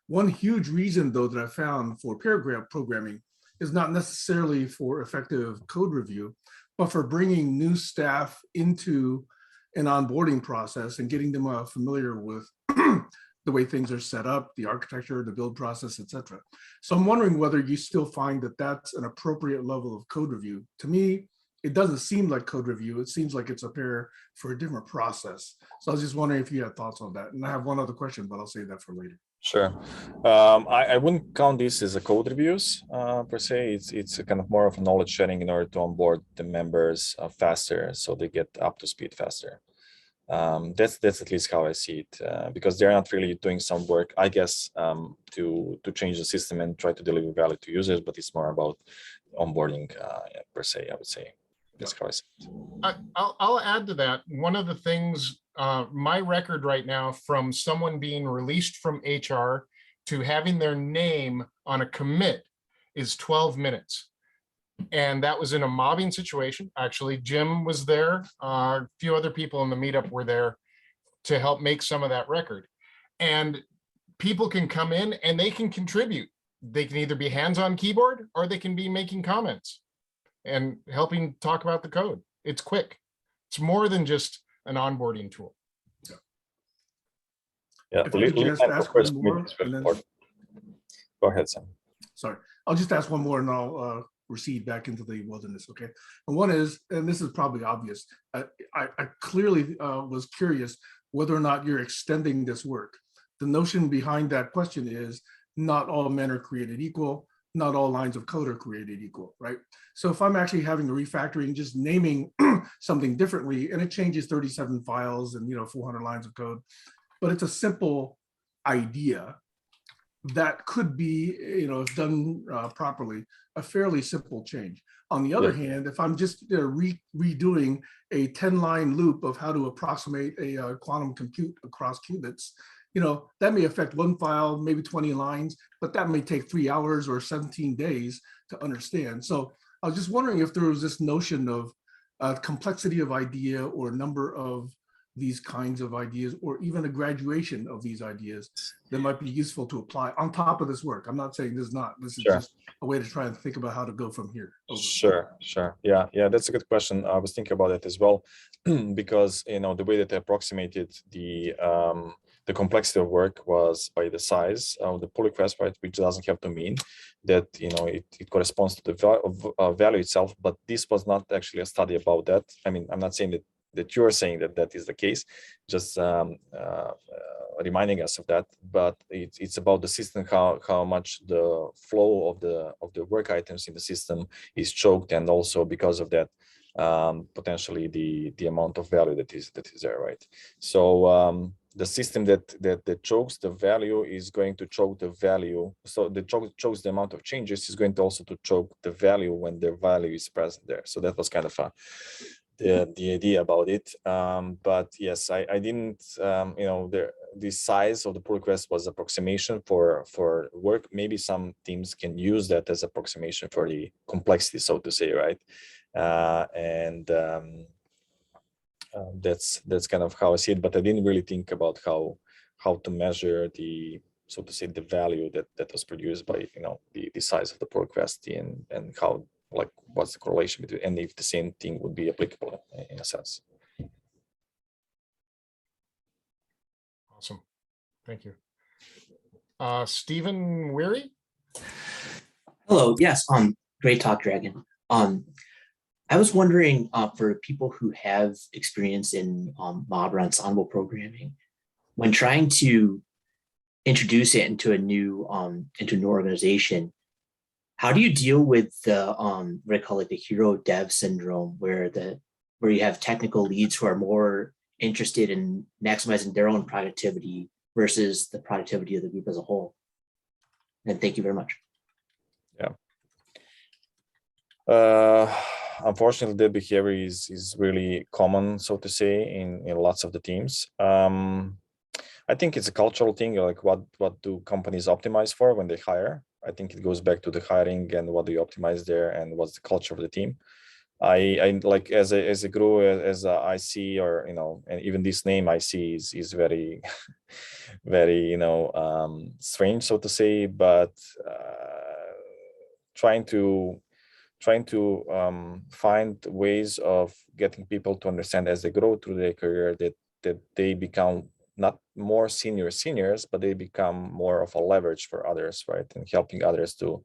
One huge reason, though, that I found for pair programming is not necessarily for effective code review, but for bringing new staff into an onboarding process and getting them familiar with the way things are set up, the architecture, the build process, etc. So I'm wondering whether you still find that that's an appropriate level of code review. To me, it doesn't seem like code review. It seems like it's a pair for a different process. So I was just wondering if you had thoughts on that. And I have one other question, but I'll save that for later. Sure. I wouldn't count this as a code reviews per se. It's a kind of more of a knowledge sharing in order to onboard the members faster, so they get up to speed faster. That's at least how I see it, because they're not really doing some work, I guess, to change the system and try to deliver value to users, but it's more about onboarding per se, I would say. That's how I see it. I'll add to that. One of the things, my record right now from someone being released from HR to having their name on a commit is 12 minutes. And that was in a mobbing situation. Actually, Jim was there. A few other people in the meetup were there to help make some of that record. And people can come in and they can contribute. They can either be hands-on keyboard or they can be making comments and helping talk about the code. It's quick. It's more than just an onboarding tool. Yeah. If I could just ask one more, and then... Go ahead, Sam. Sorry, I'll just ask one more and I'll recede back into the wilderness, okay? And one is, and this is probably obvious, I clearly was curious whether or not you're extending this work. The notion behind that question is not all men are created equal. not all lines of code are created equal, right? So if I'm actually having a refactoring, just naming something differently, and it changes 37 files and 400 lines of code, but it's a simple idea that could be, if done properly, a fairly simple change. On the other hand, if I'm just redoing a 10-line loop of how to approximate a quantum compute across qubits, that may affect one file, maybe 20 lines, but that may take 3 hours or 17 days to understand. So I was just wondering if there was this notion of complexity of idea or number of these kinds of ideas, or even a graduation of these ideas that might be useful to apply on top of this work. I'm not saying this is not, this is just a way to try and think about how to go from here. Over. Sure. Yeah, that's a good question. I was thinking about it as well, because, the way that I approximated the complexity of work was by the size of the pull request, right, which doesn't have to mean that, it corresponds to the value itself, but this was not actually a study about that. I mean, I'm not saying that you're saying that is the case, just reminding us of that, but it's about the system, how much the flow of the work items in the system is choked, and also because of that, potentially the amount of value that is there, right? So the system that chokes the value is going to choke the value. So the chokes the amount of changes is going to also to choke the value when the value is present there. So that was kind of the idea about it. But yes, I didn't, the size of the pull request was approximation for work. Maybe some teams can use that as approximation for the complexity, so to say, right? That's kind of how I see it, but I didn't really think about how to measure the, so to say, the value that was produced by, the size of the pull request, and how, like, what's the correlation between, and if the same thing would be applicable in a sense. Awesome. Thank you. Stephen Weary? Hello. Yes. Great talk, Dragan. I was wondering, for people who have experience in mob or ensemble programming, when trying to introduce it into a new organization, how do you deal with the what I call, like, the hero dev syndrome, where you have technical leads who are more interested in maximizing their own productivity versus the productivity of the group as a whole? And thank you very much. Yeah. Unfortunately, that behavior is really common, so to say, in lots of the teams. I think it's a cultural thing, like what do companies optimize for when they hire? I think it goes back to the hiring and what do you optimize there, and what's the culture of the team. I like, as a group, as a IC, or and even this name IC is very very strange, so to say, but trying to find ways of getting people to understand as they grow through their career that they become not more seniors, but they become more of a leverage for others, right? And helping others to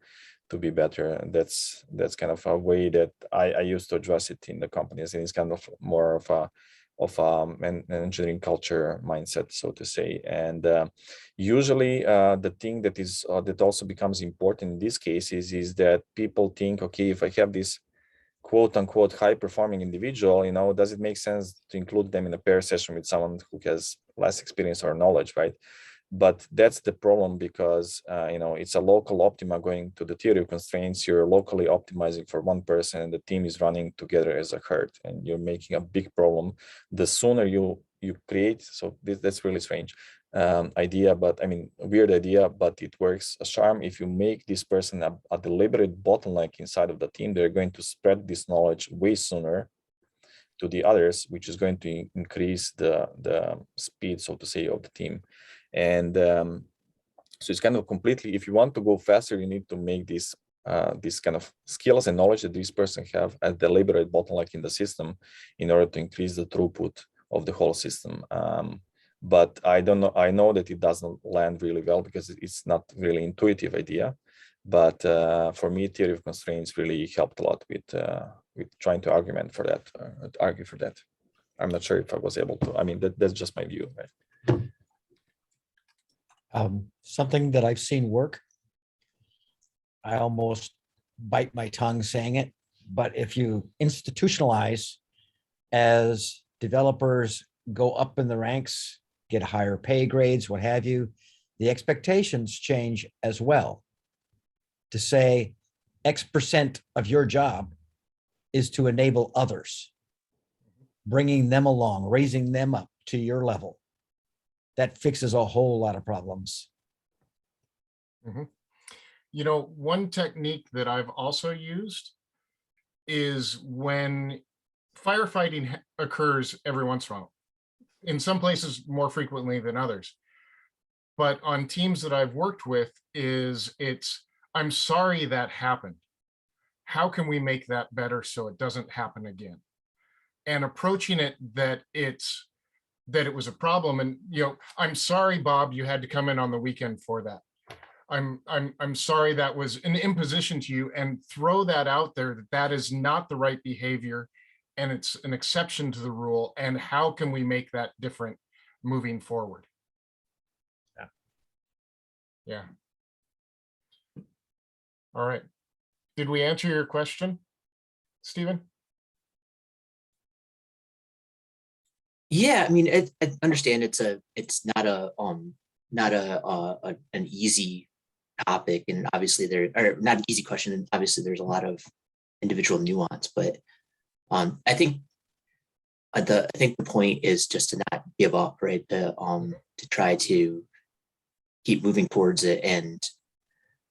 be better. And that's kind of a way that I used to address it in the companies. And it's kind of more of an engineering culture mindset, so to say. And usually the thing that also becomes important in this case is that people think, okay, if I have this quote unquote high performing individual, does it make sense to include them in a pair session with someone who has less experience or knowledge, right? But that's the problem, because it's a local optima going to the theory of constraints. You're locally optimizing for one person, and the team is running together as a herd, and you're making a big problem the sooner you create. So that's really strange idea, but I mean, weird idea, but it works a charm. If you make this person a deliberate bottleneck inside of the team, they're going to spread this knowledge way sooner to the others, which is going to increase the speed, so to say, of the team. And so it's kind of completely, if you want to go faster, you need to make this kind of skills and knowledge that this person have a deliberate bottleneck in the system in order to increase the throughput of the whole system. But I don't know, I know that it doesn't land really well because it's not really intuitive idea. But for me, theory of constraints really helped a lot with trying to argue for that. I'm not sure if I was able to. I mean, that's just my view, right? Something that I've seen work I almost bite my tongue saying it, but if you institutionalize as developers go up in the ranks, get higher pay grades, what have you, the expectations change as well. To say X% of your job is to enable others, bringing them along, raising them up to your level. That fixes a whole lot of problems. Mhm. You know, one technique that I've also used is when firefighting occurs every once in a while, in some places more frequently than others. But on teams that I've worked with I'm sorry that happened. How can we make that better so it doesn't happen again? And approaching it that it was a problem. And, you know, I'm sorry, Bob, you had to come in on the weekend for that. I'm sorry that was an imposition to you, and throw that out there that is not the right behavior and it's an exception to the rule. And how can we make that different moving forward? Yeah. Yeah. All right. Did we answer your question, Stephen? Yeah, I mean, I understand it's not an easy topic, and obviously or not an easy question, and obviously there's a lot of individual nuance, but I think the point is just to not give up, right? To try to keep moving towards it. And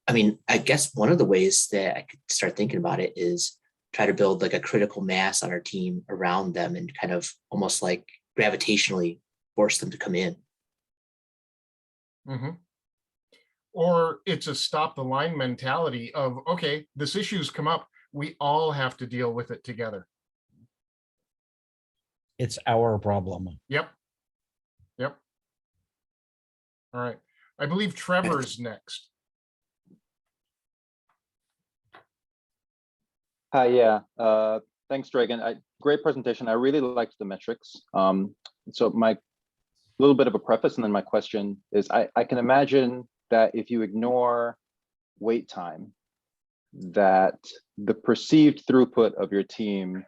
I mean, I guess one of the ways that I could start thinking about it is try to build like a critical mass on our team around them and kind of almost like gravitationally force them to come in. Mm-hmm. Or it's a stop the line mentality of, okay, this issue's come up. We all have to deal with it together. It's our problem. Yep. Yep. All right. I believe Trevor's next. Hi, yeah. Thanks, Dragan. Great presentation. I really liked the metrics. So my little bit of a preface and then my question is, I can imagine that if you ignore wait time, that the perceived throughput of your team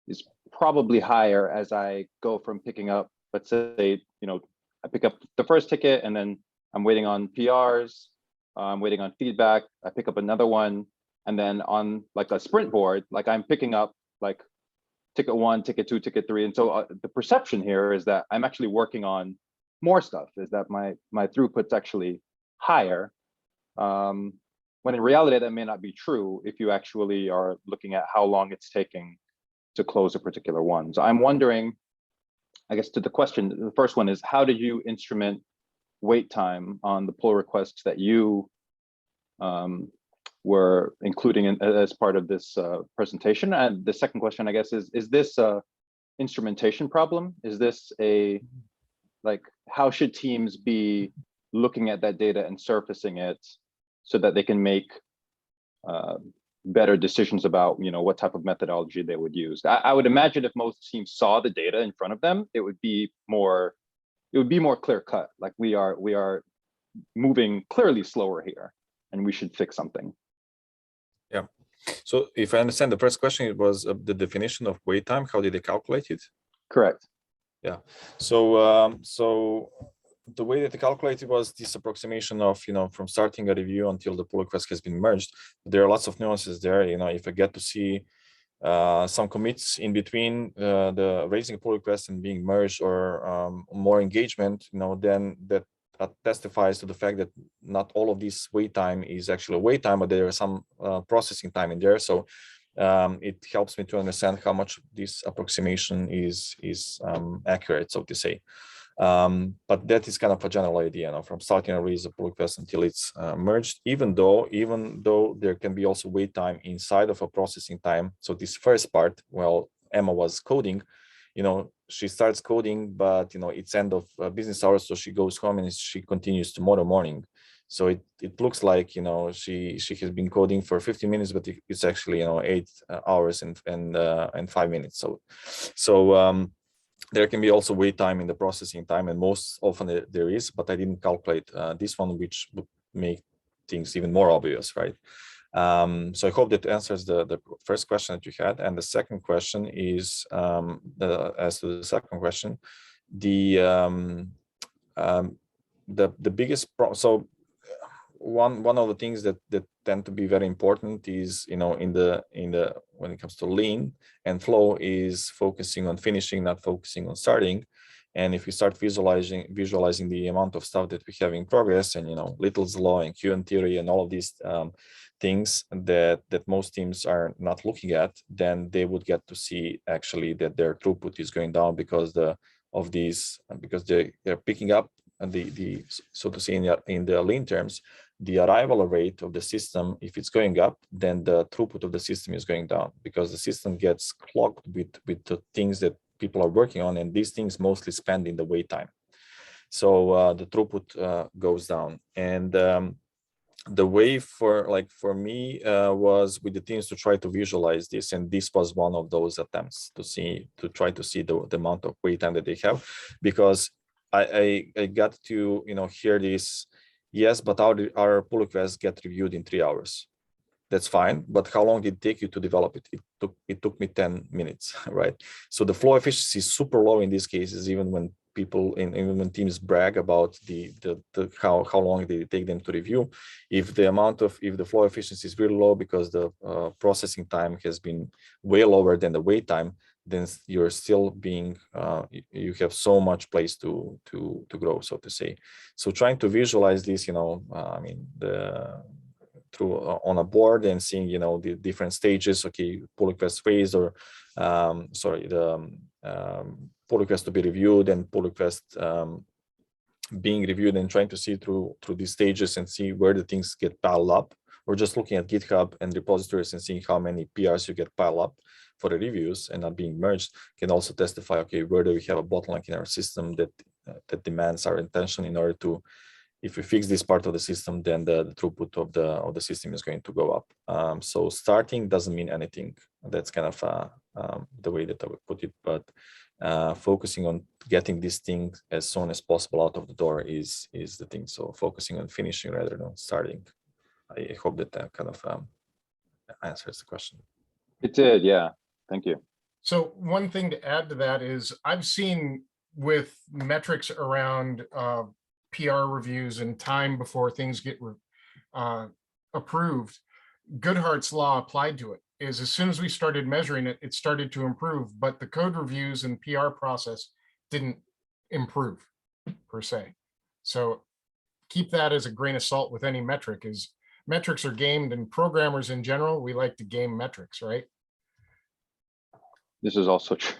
is probably higher as I go from picking up, let's say, you know, I pick up the first ticket and then I'm waiting on PRs, I'm waiting on feedback, I pick up another one, and then on like a sprint board, like I'm picking up like ticket 1, ticket 2, ticket 3. And so the perception here is that I'm actually working on more stuff, is that my throughput's actually higher. When in reality, that may not be true if you actually are looking at how long it's taking to close a particular one. So I'm wondering, I guess to the question, the first one is, how did you instrument wait time on the pull requests that you were including as part of this presentation? And the second question, I guess, is this a instrumentation problem? Is this like, how should teams be looking at that data and surfacing it so that they can make better decisions about, you know, what type of methodology they would use? I would imagine if most teams saw the data in front of them, it would be more clear cut. Like we are moving clearly slower here, and we should fix something. Yeah. So if I understand the first question, it was the definition of wait time. How did they calculate it? Correct. Yeah. So so the way that they calculated was this approximation of, you know, from starting a review until the pull request has been merged. There are lots of nuances there. You know, if I get to see some commits in between the raising a pull request and being merged, or more engagement, you know, then that testifies to the fact that not all of this wait time is actually wait time, but there is some processing time in there. So it helps me to understand how much this approximation is accurate, so to say. But that is kind of a general idea, you know, from starting a release of pull request until it's merged, even though there can be also wait time inside of a processing time. So this first part, well, Emma was coding, you know, she starts coding, but, you know, it's end of business hours, so she goes home and she continues tomorrow morning. So it looks like, you know, she has been coding for 15 minutes, but it's actually, you know, 8 hours and 5 minutes. So there can be also wait time in the processing time, and most often there is, but I didn't calculate this one, which would make things even more obvious, right? So I hope that answers the first question that you had. And the second question is, as to the second question, the biggest so one of the things that tend to be very important is, in the when it comes to lean and flow, is focusing on finishing, not focusing on starting. And if we start visualizing the amount of stuff that we have in progress, and Little's law and queue theory and all of these things that most teams are not looking at, then they would get to see actually that their throughput is going down because because they're picking up the so to say in the lean terms, the arrival rate of the system. If it's going up, then the throughput of the system is going down, because the system gets clogged with the things that people are working on, and these things mostly spend in the wait time. So the throughput goes down. And the way for me was with the teams to try to visualize this, and this was one of those attempts to try to see the amount of wait time that they have, because I got to hear this. Yes, but our pull requests get reviewed in 3 hours. That's fine, but how long did it take you to develop it? It took me 10 minutes, right? So the flow efficiency is super low in these cases, even when even when teams brag about how long did it take them to review. If the flow efficiency is really low because the processing time has been way lower than the wait time, then you're still being you have so much place to grow, so to say. So trying to visualize this, I mean, through on a board, and seeing the different stages. Okay, pull request phase, or the pull request to be reviewed, and pull request being reviewed, and trying to see through these stages and see where the things get piled up, or just looking at GitHub and repositories and seeing how many PRs you get piled up for the reviews and not being merged, can also testify, okay, where do we have a bottleneck in our system that demands our attention, in order to, if we fix this part of the system, then the throughput of the system is going to go up. So starting doesn't mean anything. That's kind of the way that I would put it. But focusing on getting this thing as soon as possible out of the door is the thing. So focusing on finishing rather than starting. I hope that kind of answers the question. It did, yeah. Thank you. So one thing to add to that is, I've seen with metrics around PR reviews and time before things get approved, Goodhart's law applied to it. Is as soon as we started measuring it, it started to improve, but the code reviews and PR process didn't improve per se. So keep that as a grain of salt with any metric. Is metrics are gamed, and programmers in general, we like to game metrics, right? This is also true.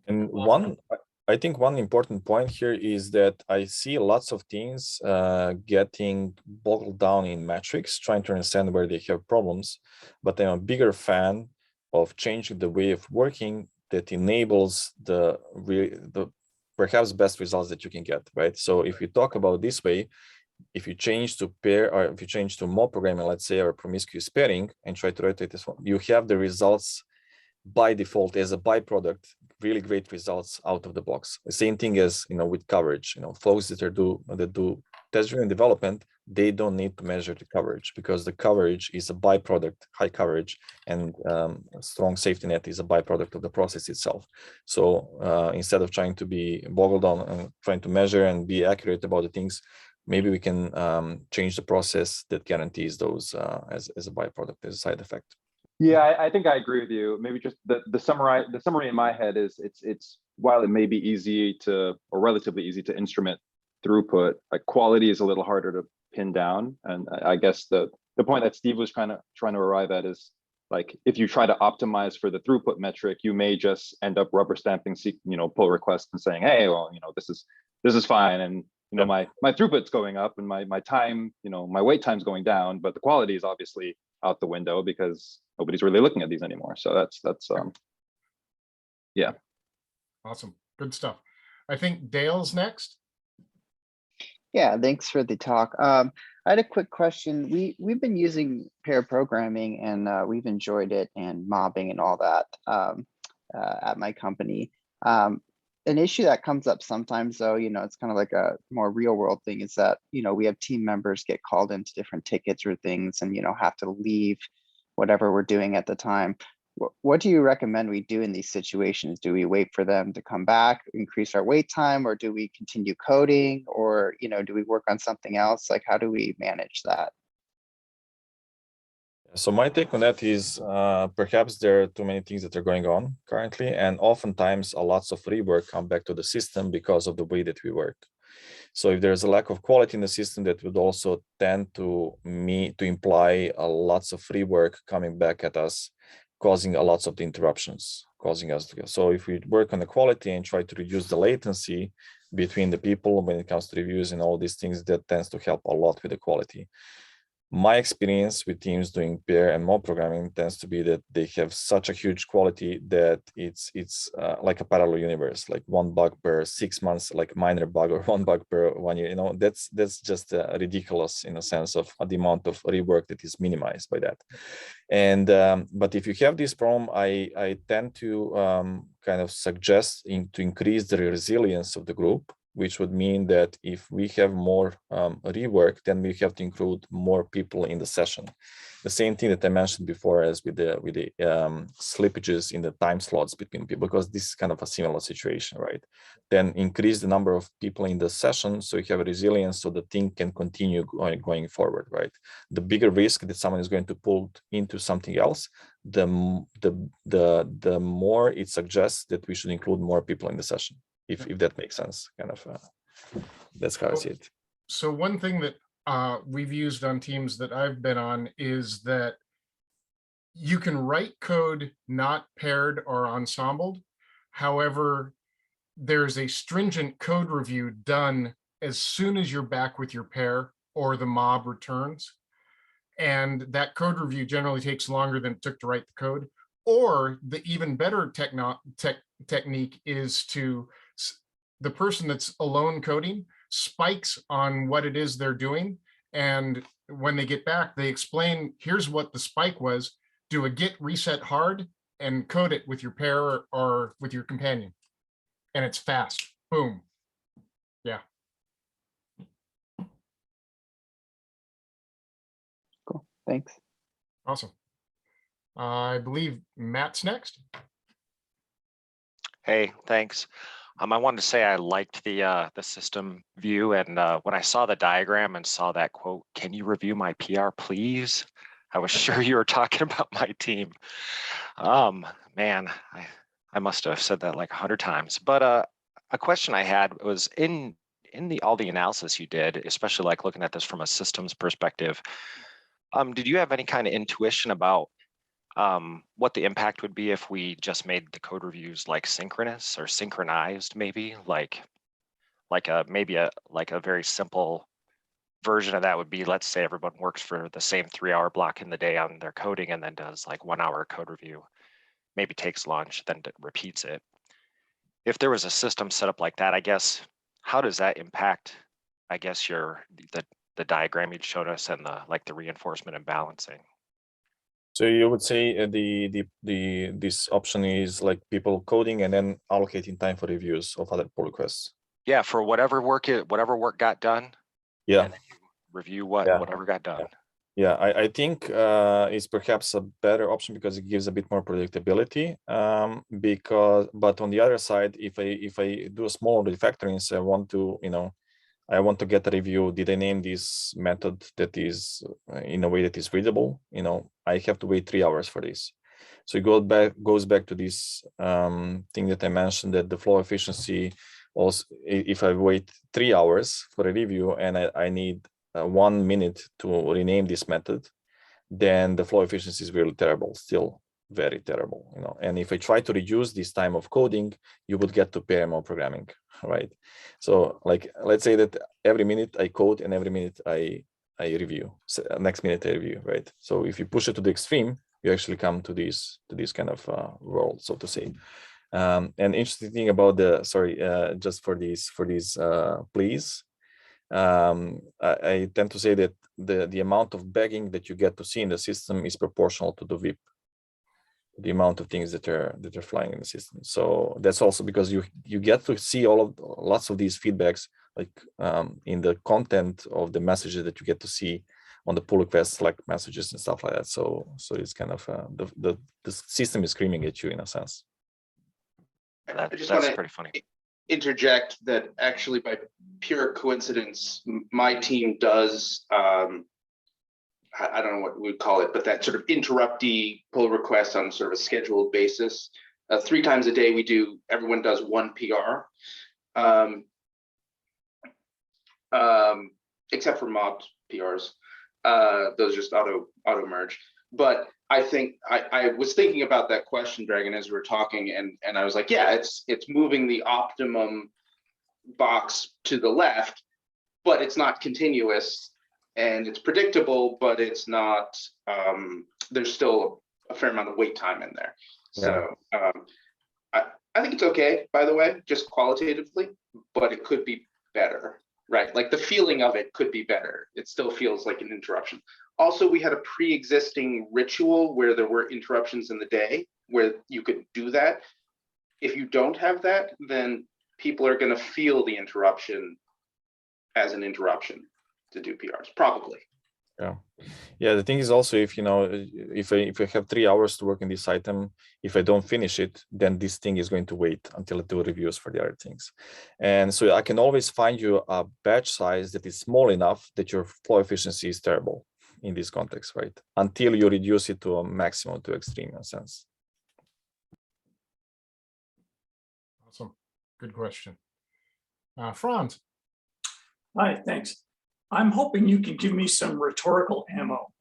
And I think one important point here is that I see lots of teams getting bogged down in metrics, trying to understand where they have problems. But I'm a bigger fan of changing the way of working that enables the perhaps best results that you can get, right? So if you talk about this way, if you change to pair, or if you change to mob programming, let's say, or promiscuous pairing, and try to rotate this one, you have the results by default as a byproduct, really great results out of the box. The same thing as with coverage. Folks that do test-driven development, they don't need to measure the coverage, because the coverage is a byproduct. High coverage and strong safety net is a byproduct of the process itself. So instead of trying to be boggled down and trying to measure and be accurate about the things, maybe we can change the process that guarantees those as a byproduct, as a side effect. Yeah, I think I agree with you. Maybe just the summary in my head is it's while it may be easy to, or relatively easy to instrument throughput, like quality is a little harder to pin down. And I guess the point that Steve was trying to arrive at is, like, if you try to optimize for the throughput metric, you may just end up rubber stamping pull requests and saying, hey, well, this is fine, and my throughput's going up, and my time, my wait time's going down, but the quality is obviously out the window because nobody's really looking at these anymore. So that's yeah. Awesome, good stuff. I think Dale's next. Yeah, thanks for the talk. I had a quick question. We've been using pair programming, and we've enjoyed it, and mobbing and all that at my company. an issue that comes up sometimes though, it's kind of like a more real world thing is that, we have team members get called into different tickets or things and, have to leave whatever we're doing at the time. What do you recommend we do in these situations? Do we wait for them to come back, increase our wait time, or do we continue coding, or, do we work on something else? Like, how do we manage that? So my take on that is perhaps there are too many things that are going on currently, and oftentimes a lots of rework come back to the system because of the way that we work. So if there's a lack of quality in the system, that would also tend to imply a lots of rework coming back at us, causing a lots of the interruptions, causing us to go. So if we work on the quality and try to reduce the latency between the people when it comes to reviews and all these things, that tends to help a lot with the quality. My experience with teams doing pair and mob programming tends to be that they have such a huge quality that it's like a parallel universe, like 1 bug per 6 months, like minor bug, or 1 bug per 1 year. That's just ridiculous in a sense of the amount of rework that is minimized by that. And but if you have this problem, I tend to kind of suggest to increase the resilience of the group, which would mean that if we have more rework, then we have to include more people in the session. The same thing that I mentioned before as with the slippages in the time slots between people, because this is kind of a similar situation, right? Then increase the number of people in the session so you have a resilience so the thing can continue going forward, right? The bigger risk that someone is going to pull into something else, the more it suggests that we should include more people in the session. If that makes sense, kind of, that's how I see it. So one thing that we've used on teams that I've been on is that you can write code not paired or ensembled. However, there's a stringent code review done as soon as you're back with your pair or the mob returns. And that code review generally takes longer than it took to write the code. Or the even better technique is to the person that's alone coding spikes on what it is they're doing. And when they get back, they explain, here's what the spike was, do a git reset hard and code it with your pair or with your companion. And it's fast, boom. Yeah. Cool, thanks. Awesome. I believe Matt's next. Hey, thanks. I wanted to say I liked the system view, and when I saw the diagram and saw that quote, "Can you review my PR, please?" I was sure you were talking about my team. Man, I must have said that like 100 times. But a question I had was in all the analysis you did, especially like looking at this from a systems perspective. Did you have any kind of intuition about what the impact would be if we just made the code reviews like synchronous or synchronized, maybe like a very simple version of that would be, let's say everyone works for the same 3-hour block in the day on their coding and then does like 1 hour code review, maybe takes lunch, then repeats it. If there was a system set up like that, I guess, how does that impact, I guess, the diagram you'd showed us and the reinforcement and balancing? So you would say this option is like people coding and then allocating time for reviews of other pull requests. Yeah, for whatever work got done. Yeah. And then you review whatever got done. Yeah, I think it's perhaps a better option because it gives a bit more predictability. But on the other side, if I do a small refactoring, so I want to get a review. Did I name this method that is in a way that is readable? I have to wait 3 hours for this. So it goes back to this thing that I mentioned, that the flow efficiency also, if I wait 3 hours for a review and I need 1 minute to rename this method, then the flow efficiency is really terrible, still very terrible. And if I try to reduce this time of coding, you would get to PMO programming, right? So like, let's say that every minute I code and every minute I review, so next minute I review, right? So if you push it to the extreme, you actually come to this kind of world, so to say. And interesting thing about just for these please, I tend to say that the amount of begging that you get to see in the system is proportional to the VIP. the amount of things that are flying in the system. So that's also because you get to see lots of these feedbacks, like in the content of the messages that you get to see on the pull request Slack messages and stuff like that. So it's kind of the system is screaming at you in a sense. That's pretty funny. Interject that actually by pure coincidence, my team does, I don't know what we'd call it, but that sort of interruptee pull request on sort of a scheduled basis. 3 times a day everyone does 1 PR, except for mobbed PRs. Those just auto merge. But I think I was thinking about that question, Dragan, as we were talking, and I was like, yeah, it's moving the optimum box to the left, but it's not continuous, and it's predictable, but it's not. There's still a fair amount of wait time in there. So I think it's okay, by the way, just qualitatively, but it could be better, right? Like the feeling of it could be better. It still feels like an interruption. Also, we had a pre-existing ritual where there were interruptions in the day where you could do that. If you don't have that, then people are going to feel the interruption as an interruption to do PRs, probably. Yeah. The thing is also, if I have 3 hours to work in this item, if I don't finish it, then this thing is going to wait until I do reviews for the other things. And so I can always find you a batch size that is small enough that your flow efficiency is terrible in this context, right? Until you reduce it to a maximum, to extreme in a sense. Awesome. Good question. Franz. Hi, thanks. I'm hoping you can give me some rhetorical ammo.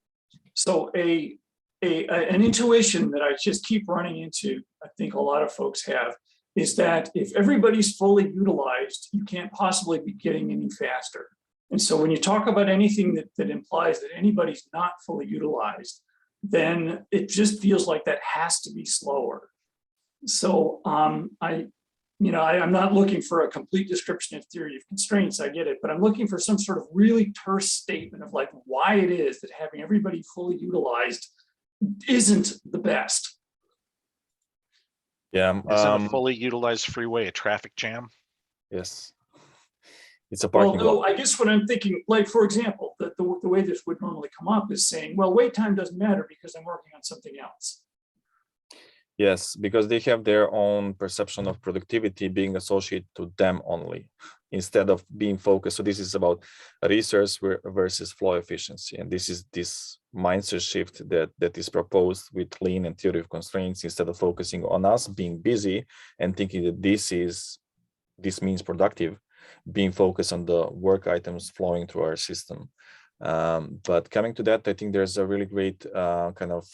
So an intuition that I just keep running into, I think a lot of folks have, is that if everybody's fully utilized, you can't possibly be getting any faster. And so when you talk about anything that implies that anybody's not fully utilized, then it just feels like that has to be slower. So I'm not looking for a complete description of theory of constraints, I get it, but I'm looking for some sort of really terse statement of like why it is that having everybody fully utilized isn't the best. Yeah. Isn't a fully utilized freeway a traffic jam? Yes. It's a parking lot. I guess what I'm thinking, like, for example, the way this would normally come up is saying, well, wait time doesn't matter because I'm working on something else. Yes, because they have their own perception of productivity being associated to them only, instead of being focused. So this is about resource versus flow efficiency. And this is this mindset shift that is proposed with lean and theory of constraints, instead of focusing on us being busy and thinking that this means productive, being focused on the work items flowing through our system. But coming to that, I think there's a really great kind of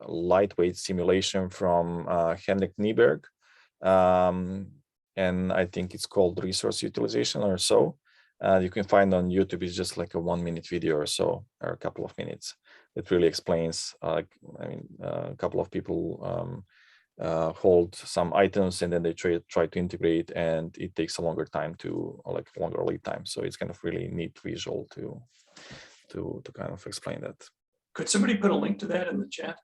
lightweight simulation from Henrik Nieberg. And I think it's called Resource Utilization or so. You can find on YouTube. It's just like a 1-minute video or so, or a couple of minutes. It really explains, a couple of people hold some items and then they try to integrate, and it takes a longer time longer lead time. So it's kind of really neat visual to kind of explain that. Could somebody put a link to that in the chat?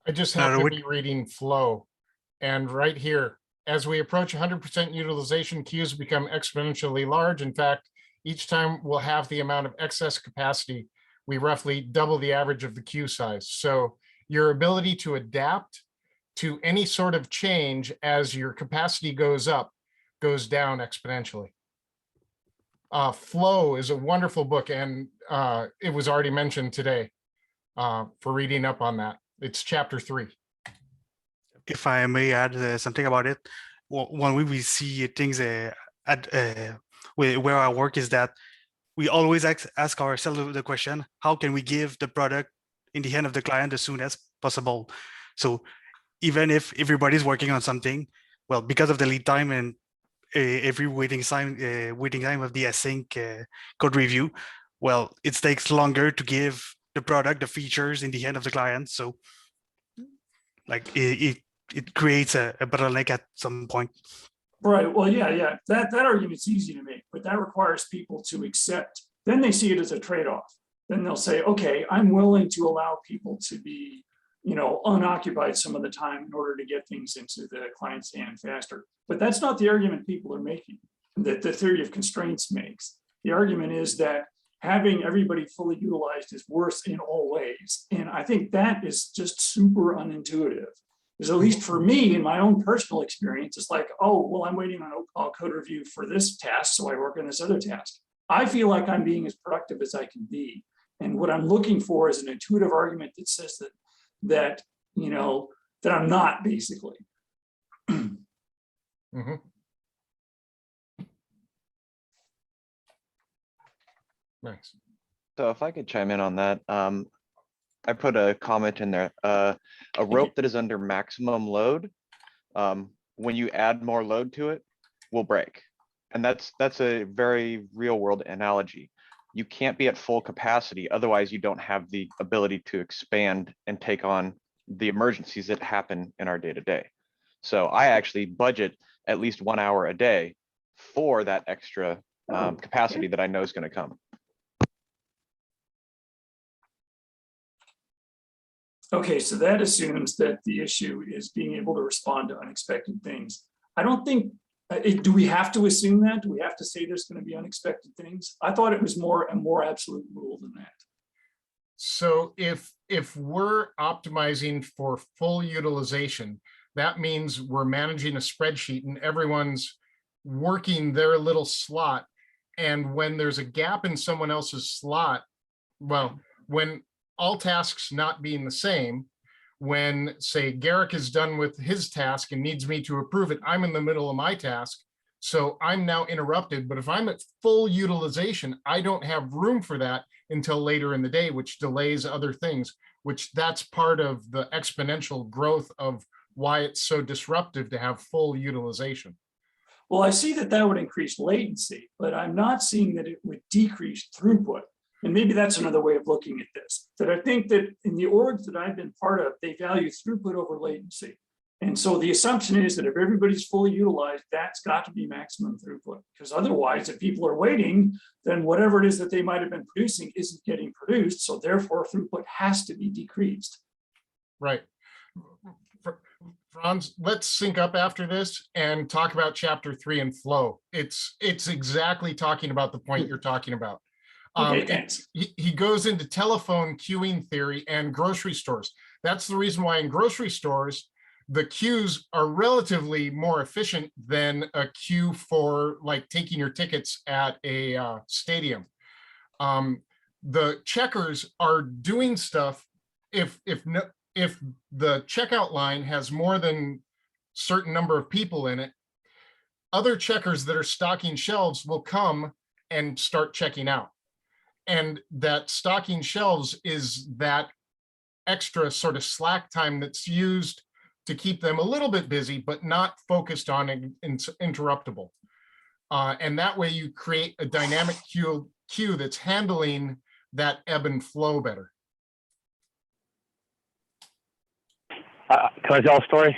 I just happen to be reading flow. And right here, as we approach 100% utilization, queues become exponentially large. In fact, each time we'll have the amount of excess capacity, we roughly double the average of the queue size. So your ability to adapt to any sort of change as your capacity goes up, goes down exponentially. Flow is a wonderful book, and it was already mentioned today for reading up on that. It's chapter 3. If I may add something about it, one way we see things where I work is that we always ask ourselves the question, how can we give the product in the hand of the client as soon as possible? So even if everybody's working on something, well, because of the lead time and every waiting time of the async code review, well, it takes longer to give the product, the features in the hand of the client. So like it creates a bottleneck at some point. Right, well, yeah, that argument's easy to make, but that requires people to accept, then they see it as a trade-off. Then they'll say, okay, I'm willing to allow people to be unoccupied some of the time in order to get things into the client's hand faster. But that's not the argument people are making, that the theory of constraints makes. The argument is that having everybody fully utilized is worse in all ways. And I think that is just super unintuitive. Because at least for me, in my own personal experience, it's like, oh, well, I'm waiting on a code review for this task, so I work on this other task. I feel like I'm being as productive as I can be. And what I'm looking for is an intuitive argument that says that I'm not, basically. Mm-hmm. Nice. So if I could chime in on that, I put a comment in there. A rope that is under maximum load, when you add more load to it, will break. And that's a very real world analogy. You can't be at full capacity, otherwise you don't have the ability to expand and take on the emergencies that happen in our day-to-day. So I actually budget at least 1 hour a day for that extra capacity that I know is going to come. Okay, so that assumes that the issue is being able to respond to unexpected things. I don't think, do we have to assume that? Do we have to say there's going to be unexpected things? I thought it was a more absolute rule than that. So if we're optimizing for full utilization, that means we're managing a spreadsheet and everyone's working their little slot. And when there's a gap in someone else's slot, well, when all tasks not being the same, when say Garrick is done with his task and needs me to approve it, I'm in the middle of my task. So I'm now interrupted, but if I'm at full utilization, I don't have room for that until later in the day, which delays other things, which that's part of the exponential growth of why it's so disruptive to have full utilization. Well, I see that would increase latency, but I'm not seeing that it would decrease throughput. And maybe that's another way of looking at this, that I think that in the orgs that I've been part of, they value throughput over latency. And so the assumption is that if everybody's fully utilized, that's got to be maximum throughput, because otherwise, if people are waiting, then whatever it is that they might have been producing isn't getting produced. So therefore, throughput has to be decreased. Right. Franz, let's sync up after this and talk about chapter 3 and flow. It's exactly talking about the point you're talking about. Okay, thanks. He goes into telephone queuing theory and grocery stores. That's the reason why in grocery stores, the queues are relatively more efficient than a queue for like taking your tickets at a stadium. The checkers are doing stuff if the checkout line has more than certain number of people in it, other checkers that are stocking shelves will come and start checking out. And that stocking shelves is that extra sort of slack time that's used to keep them a little bit busy, but not focused on interruptible. And that way you create a dynamic queue that's handling that ebb and flow better. Can I tell a story?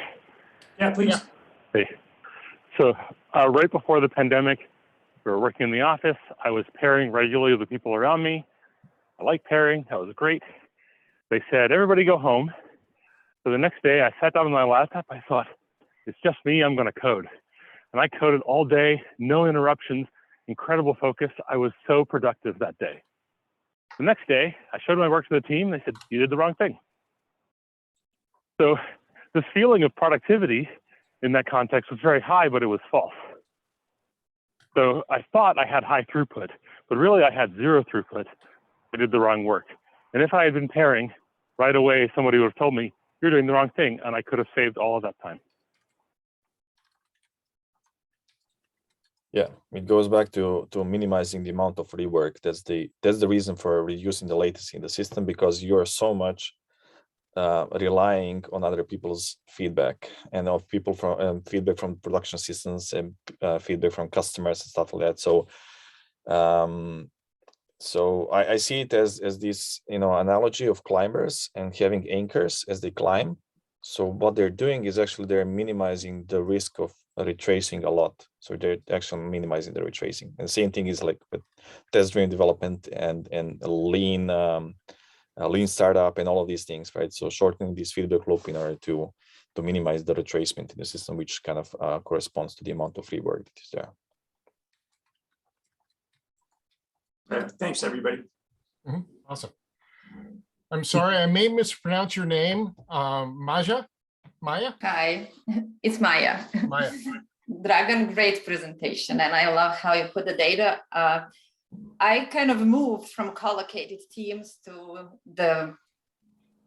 Yeah, please. Yeah. Hey. So right before the pandemic, we were working in the office. I was pairing regularly with the people around me. I like pairing. That was great. They said, everybody go home. So the next day I sat down on my laptop. I thought, it's just me. I'm going to code. And I coded all day, no interruptions, incredible focus. I was so productive that day. The next day I showed my work to the team. They said, you did the wrong thing. So this feeling of productivity in that context was very high, but it was false. So I thought I had high throughput, but really I had zero throughput. I did the wrong work. And if I had been pairing right away, somebody would have told me, you're doing the wrong thing, and I could have saved all of that time. Yeah, it goes back to minimizing the amount of rework. That's the reason for reducing the latency in the system, because you're so much relying on other people's feedback and of people from feedback from production systems and feedback from customers and stuff like that. So so I see it as this analogy of climbers and having anchors as they climb. So what they're doing is actually they're minimizing the risk of retracing a lot. So they're actually minimizing the retracing. And the same thing is like with test-driven development and lean lean startup and all of these things, right? So shortening this feedback loop in order to minimize the retracement in the system, which kind of corresponds to the amount of free work that is there. Thanks, everybody. Awesome. I'm sorry, I may mispronounce your name. Maya? Hi, it's Maya. Maya. Dragan, great presentation. And I love how you put the data. I kind of moved from collocated teams to the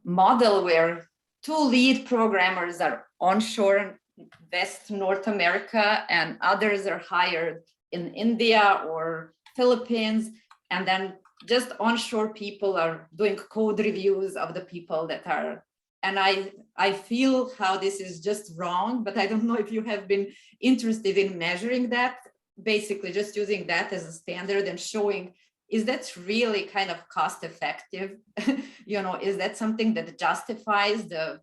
model where 2 lead programmers are onshore in West North America and others are hired in India or Philippines. And then just onshore people are doing code reviews of the people that are, and I feel how this is just wrong, but I don't know if you have been interested in measuring that, basically just using that as a standard and showing, is that really kind of cost effective? You know, is that something that justifies the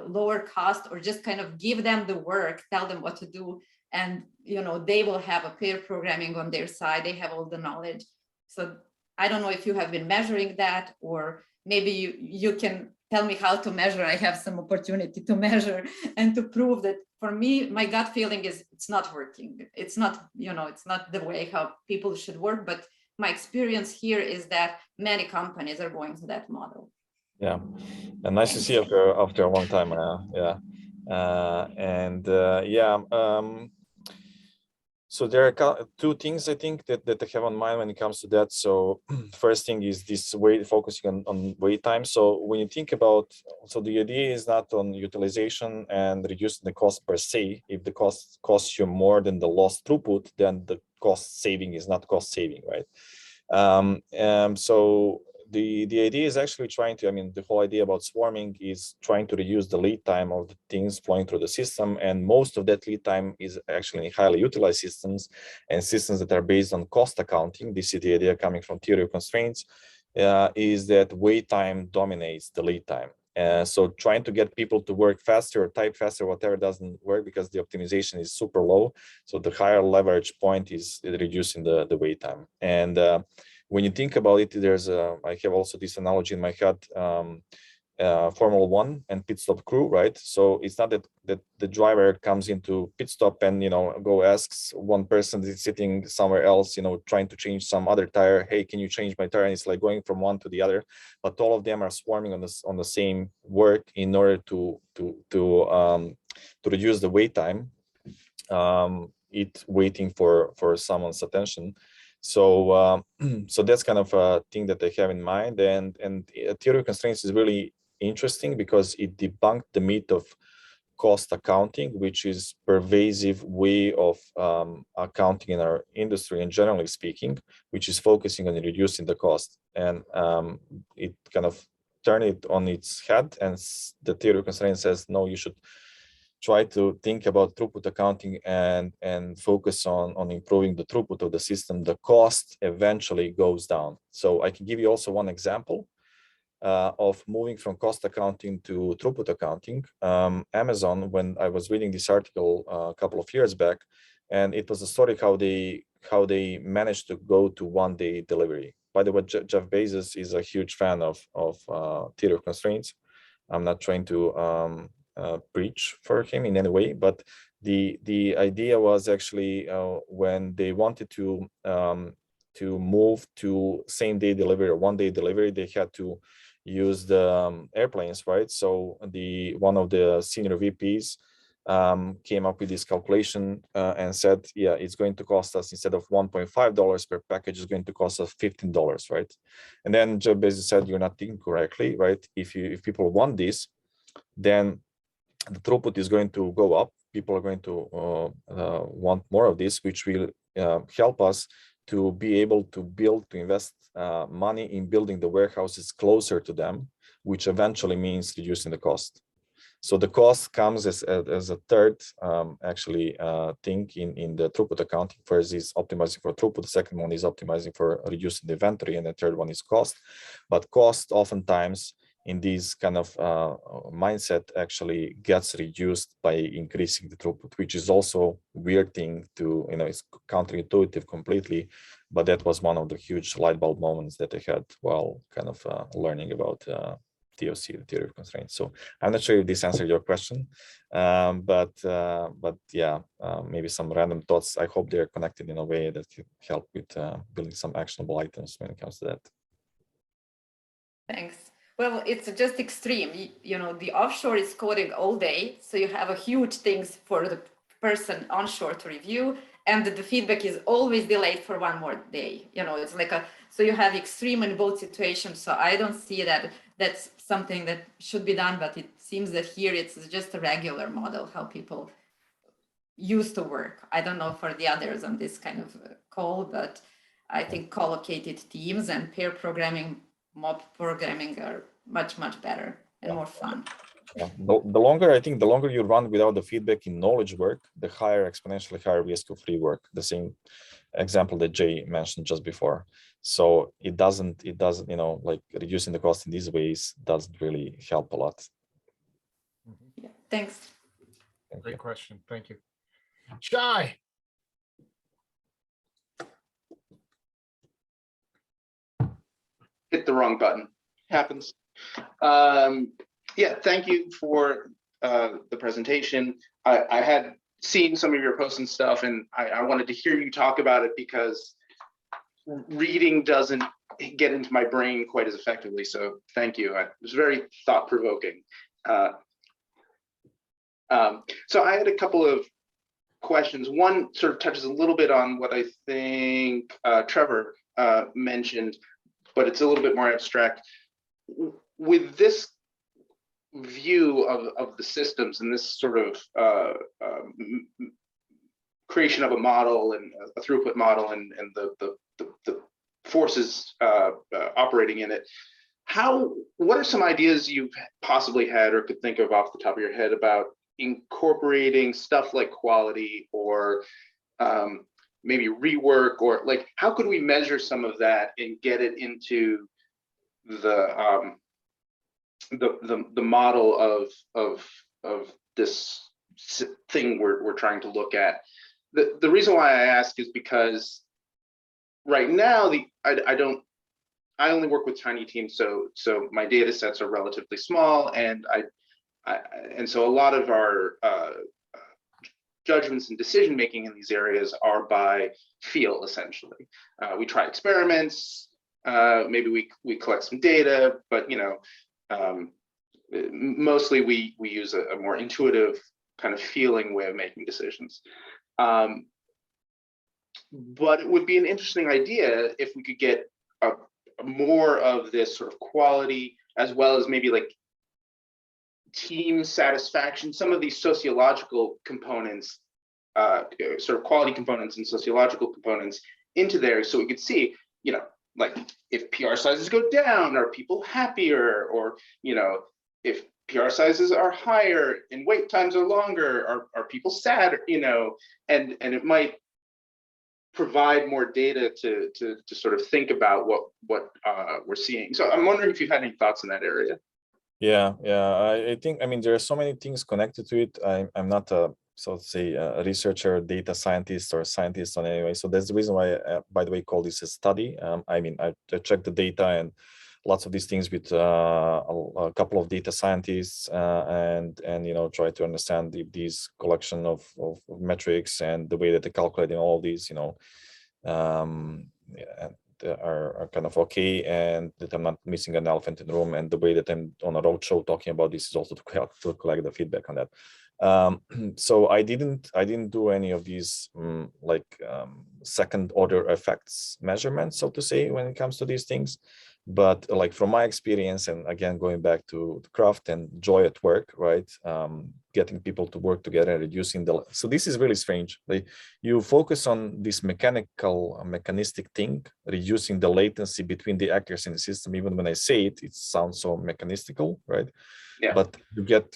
lower cost, or just kind of give them the work, tell them what to do, and you know, they will have a pair programming on their side, they have all the knowledge. So I don't know if you have been measuring that, or maybe you can tell me how to measure. I have some opportunity to measure and to prove that. For me, my gut feeling is it's not working. It's not, you know, it's not the way how people should work, but my experience here is that many companies are going to that model. Yeah, and nice to see after a long time. So there are 2 things I think that I have on mind when it comes to that. So first thing is this focusing on wait time. So when you think about, so the idea is not on utilization and reducing the cost per se. If the cost costs you more than the lost throughput, then the cost saving is not cost saving, right? So the idea is actually trying to, I mean, the whole idea about swarming is trying to reduce the lead time of the things flowing through the system. And most of that lead time is actually in highly utilized systems and systems that are based on cost accounting. This is the idea coming from theory of constraints, is that wait time dominates the lead time. So trying to get people to work faster or type faster, whatever doesn't work because the optimization is super low. So the higher leverage point is reducing the wait time. And when you think about it, there's I have also this analogy in my head, Formula 1 and pit stop crew, right? So it's not that the driver comes into pit stop and, you know, asks one person that's sitting somewhere else, you know, trying to change some other tire. Hey, can you change my tire? And it's like going from one to the other, but all of them are swarming on the same work in order to reduce the wait time, waiting for someone's attention. So so that's kind of a thing that I have in mind, and theory of constraints is really interesting because it debunked the myth of cost accounting, which is pervasive way of accounting in our industry and generally speaking, which is focusing on reducing the cost, and it kind of turned it on its head, and the theory of constraints says no, you should try to think about throughput accounting and focus on improving the throughput of the system. The cost eventually goes down. So I can give you also one example of moving from cost accounting to throughput accounting. Amazon, when I was reading this article a couple of years back, and it was a story how they managed to go to one-day delivery. By the way, Jeff Bezos is a huge fan of theory of constraints. I'm not trying to preach for him in any way, but the idea was actually when they wanted to move to same-day delivery or one-day delivery, they had to use the airplanes, right? So one of the senior VPs came up with this calculation and said, yeah, it's going to cost us, instead of $1.5 per package, it's going to cost us $15, right? And then Jeff Bezos said, you're not thinking correctly, right? If people want this, then the throughput is going to go up. People are going to want more of this, which will help us to be able to invest money in building the warehouses closer to them, which eventually means reducing the cost. So the cost comes as a third thing in the throughput accounting. First is optimizing for throughput. The second one is optimizing for reducing the inventory, and the third one is cost. But cost oftentimes in this kind of mindset actually gets reduced by increasing the throughput, which is also weird thing to, it's counterintuitive completely, but that was one of the huge light bulb moments that I had while kind of learning about TOC, the theory of constraints. So I'm not sure if this answered your question, but yeah, maybe some random thoughts. I hope they're connected in a way that can help with building some actionable items when it comes to that. Thanks. Well, it's just extreme. The offshore is coding all day, so you have a huge things for the person onshore to review, and the feedback is always delayed for one more day. It's like so you have extreme in both situations. So I don't see that that's something that should be done, but it seems that here it's just a regular model how people used to work. I don't know for the others on this kind of call, but I think collocated teams and pair programming, mob programming are much better and more fun. Yeah. The longer you run without the feedback in knowledge work, the exponentially higher risk of rework. The same example that Jay mentioned just before. So it doesn't, like reducing the cost in these ways doesn't really help a lot. Yeah, thanks. Great question. Thank you. Shai. Hit the wrong button. Happens. Yeah, thank you for the presentation. I had seen some of your posts and stuff, and I wanted to hear you talk about it because reading doesn't get into my brain quite as effectively. So thank you. It was very thought-provoking. So I had a couple of questions. One sort of touches a little bit on what I think Trevor mentioned, but it's a little bit more abstract. With this view of the systems and this sort of creation of a model and a throughput model and the forces operating in it, what are some ideas you've possibly had or could think of off the top of your head about incorporating stuff like quality or maybe rework, or like how could we measure some of that and get it into the model of this thing we're trying to look at? The reason why I ask is because right now I only work with tiny teams, so my data sets are relatively small, and and so a lot of our judgments and decision making in these areas are by feel, essentially. We try experiments, maybe we collect some data, but mostly we use a more intuitive kind of feeling way of making decisions. But it would be an interesting idea if we could get more of this sort of quality, as well as maybe like team satisfaction, some of these sociological components, sort of quality components and sociological components into there, so we could see, like if PR sizes go down, are people happier? Or, if PR sizes are higher and wait times are longer, are people sad? And it might provide more data to sort of think about what we're seeing. So I'm wondering if you had any thoughts in that area. Yeah, I think, there are so many things connected to it. I'm not a, so to say, a researcher, data scientist, or a scientist on any way. So that's the reason why I, by the way, call this a study. I checked the data and lots of these things with a couple of data scientists and try to understand if these collection of metrics and the way that they calculate in all of these, are kind of okay, and that I'm not missing an elephant in the room. And the way that I'm on a roadshow talking about this is also to collect the feedback on that. So I didn't do any of these second order effects measurements, so to say, when it comes to these things. But like from my experience, and again going back to the craft and joy at work, right? Getting people to work together and reducing so this is really strange. You focus on this mechanistic thing, reducing the latency between the actors in the system. Even when I say it, it sounds so mechanistical, right? Yeah. but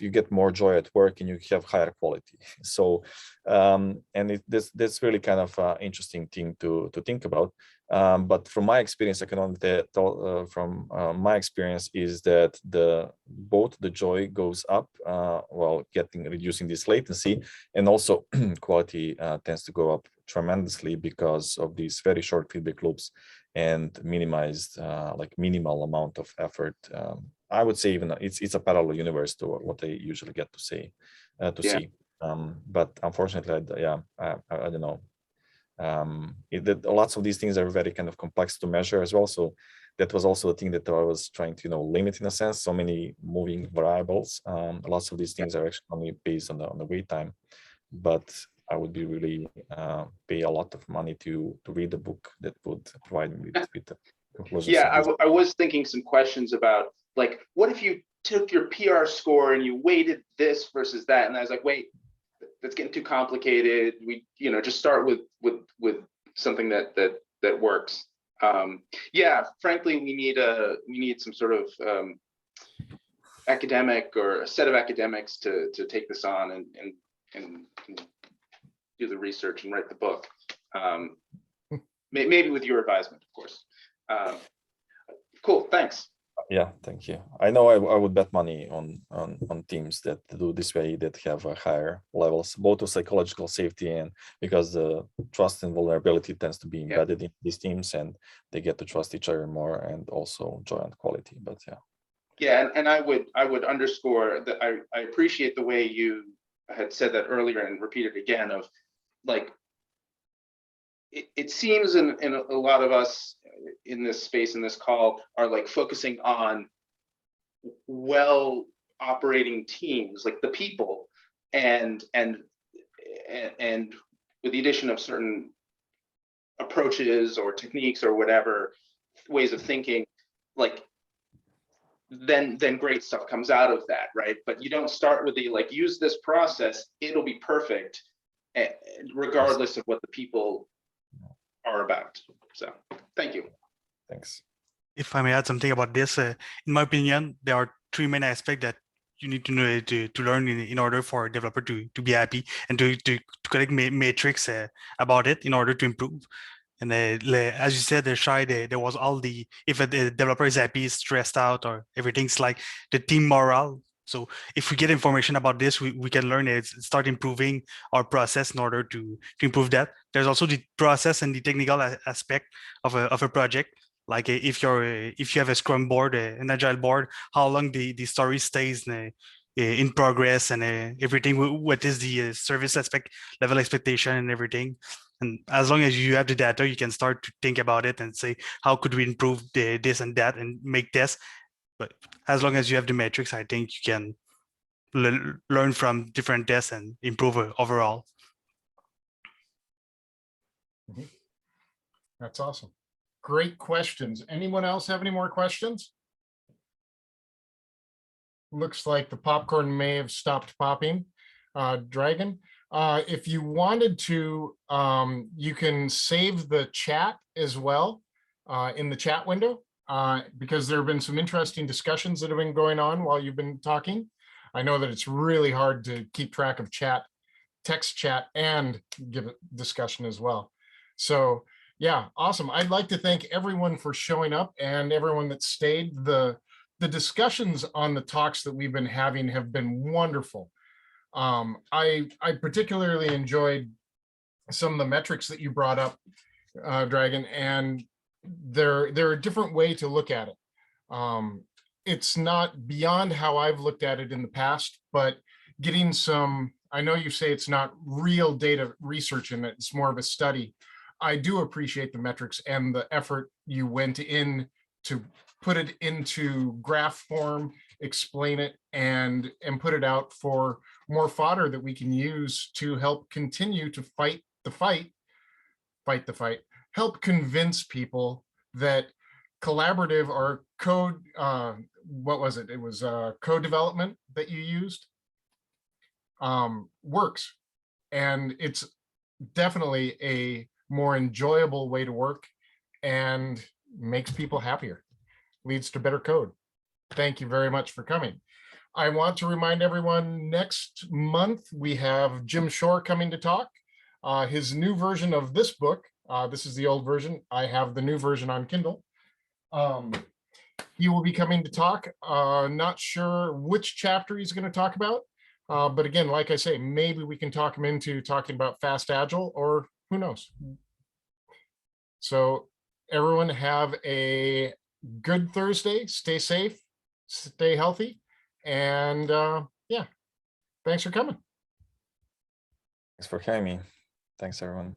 you get more joy at work and you have higher quality. So and that's really kind of interesting thing to think about. But from my experience, I can only tell from my experience is that both the joy goes up while reducing this latency, and also quality tends to go up tremendously because of these very short feedback loops and minimized like minimal amount of effort. I would say even it's a parallel universe to what I usually get to say see. But unfortunately, I don't know. Lots of these things are very kind of complex to measure as well. So that was also a thing that I was trying to limit in a sense. So many moving variables. Lots of these things are actually only based on the wait time. But I would be really pay a lot of money to read a book that would provide me with the conclusions. Yeah, I was thinking some questions about like, what if you took your PR score and you weighted this versus that? And I was like, wait, that's getting too complicated. We, just start with something that works. Yeah, frankly, we need some sort of academic or a set of academics to take this on and do the research and write the book. Maybe with your advisement, of course. Cool, thanks. Yeah, thank you. I know I would bet money on teams that do this way, that have higher levels, both of psychological safety and because the trust and vulnerability tends to be embedded in these teams, and they get to trust each other more, and also joy and quality. But yeah. Yeah, and I would underscore that I appreciate the way you had said that earlier and repeated again of like, it seems in a lot of us in this space, in this call, are like focusing on well operating teams, like the people, and with the addition of certain approaches or techniques or whatever ways of thinking, like then great stuff comes out of that, right? But you don't start with the like, use this process, it'll be perfect, regardless of what the people are about. So thank you. Thanks. If I may add something about this, in my opinion, there are three main aspects that you need to know to learn in order for a developer to be happy and to collect metrics about it in order to improve. And as you said, Shai, there was all the, if a developer is happy, stressed out, or everything's like the team morale. So if we get information about this, we can learn it, start improving our process in order to improve that. There's also the process and the technical aspect of a project. Like if you have a Scrum board, an Agile board, how long the story stays in progress, and everything. What is the service aspect, level expectation, and everything. And as long as you have the data, you can start to think about it and say, how could we improve this and that and make tests. But as long as you have the metrics, I think you can learn from different tests and improve overall. That's awesome. Great questions. Anyone else have any more questions? Looks like the popcorn may have stopped popping. Dragan, if you wanted to, you can save the chat as well in the chat window. Because there have been some interesting discussions that have been going on while you've been talking. I know that it's really hard to keep track of chat, text chat, and give it discussion as well. So yeah, awesome. I'd like to thank everyone for showing up and everyone that stayed. The discussions on the talks that we've been having have been wonderful. I particularly enjoyed some of the metrics that you brought up, Dragan, and they're a different way to look at it. It's not beyond how I've looked at it in the past, but getting some, I know you say it's not real data research in it, it's more of a study. I do appreciate the metrics and the effort you went in to put it into graph form, explain it, and put it out for more fodder that we can use to help continue to fight the fight, help convince people that collaborative or code, what was it? It was code development that you used, works. And it's definitely a more enjoyable way to work and makes people happier, leads to better code. Thank you very much for coming. I want to remind everyone, next month, we have Jim Shore coming to talk. His new version of this book, this is the old version. I have the new version on Kindle. He will be coming to talk. Not sure which chapter he's going to talk about. But again, like I say, maybe we can talk him into talking about Fast Agile, or who knows. So everyone have a good Thursday. Stay safe, stay healthy. And yeah, thanks for coming. Thanks for having me. Thanks, everyone.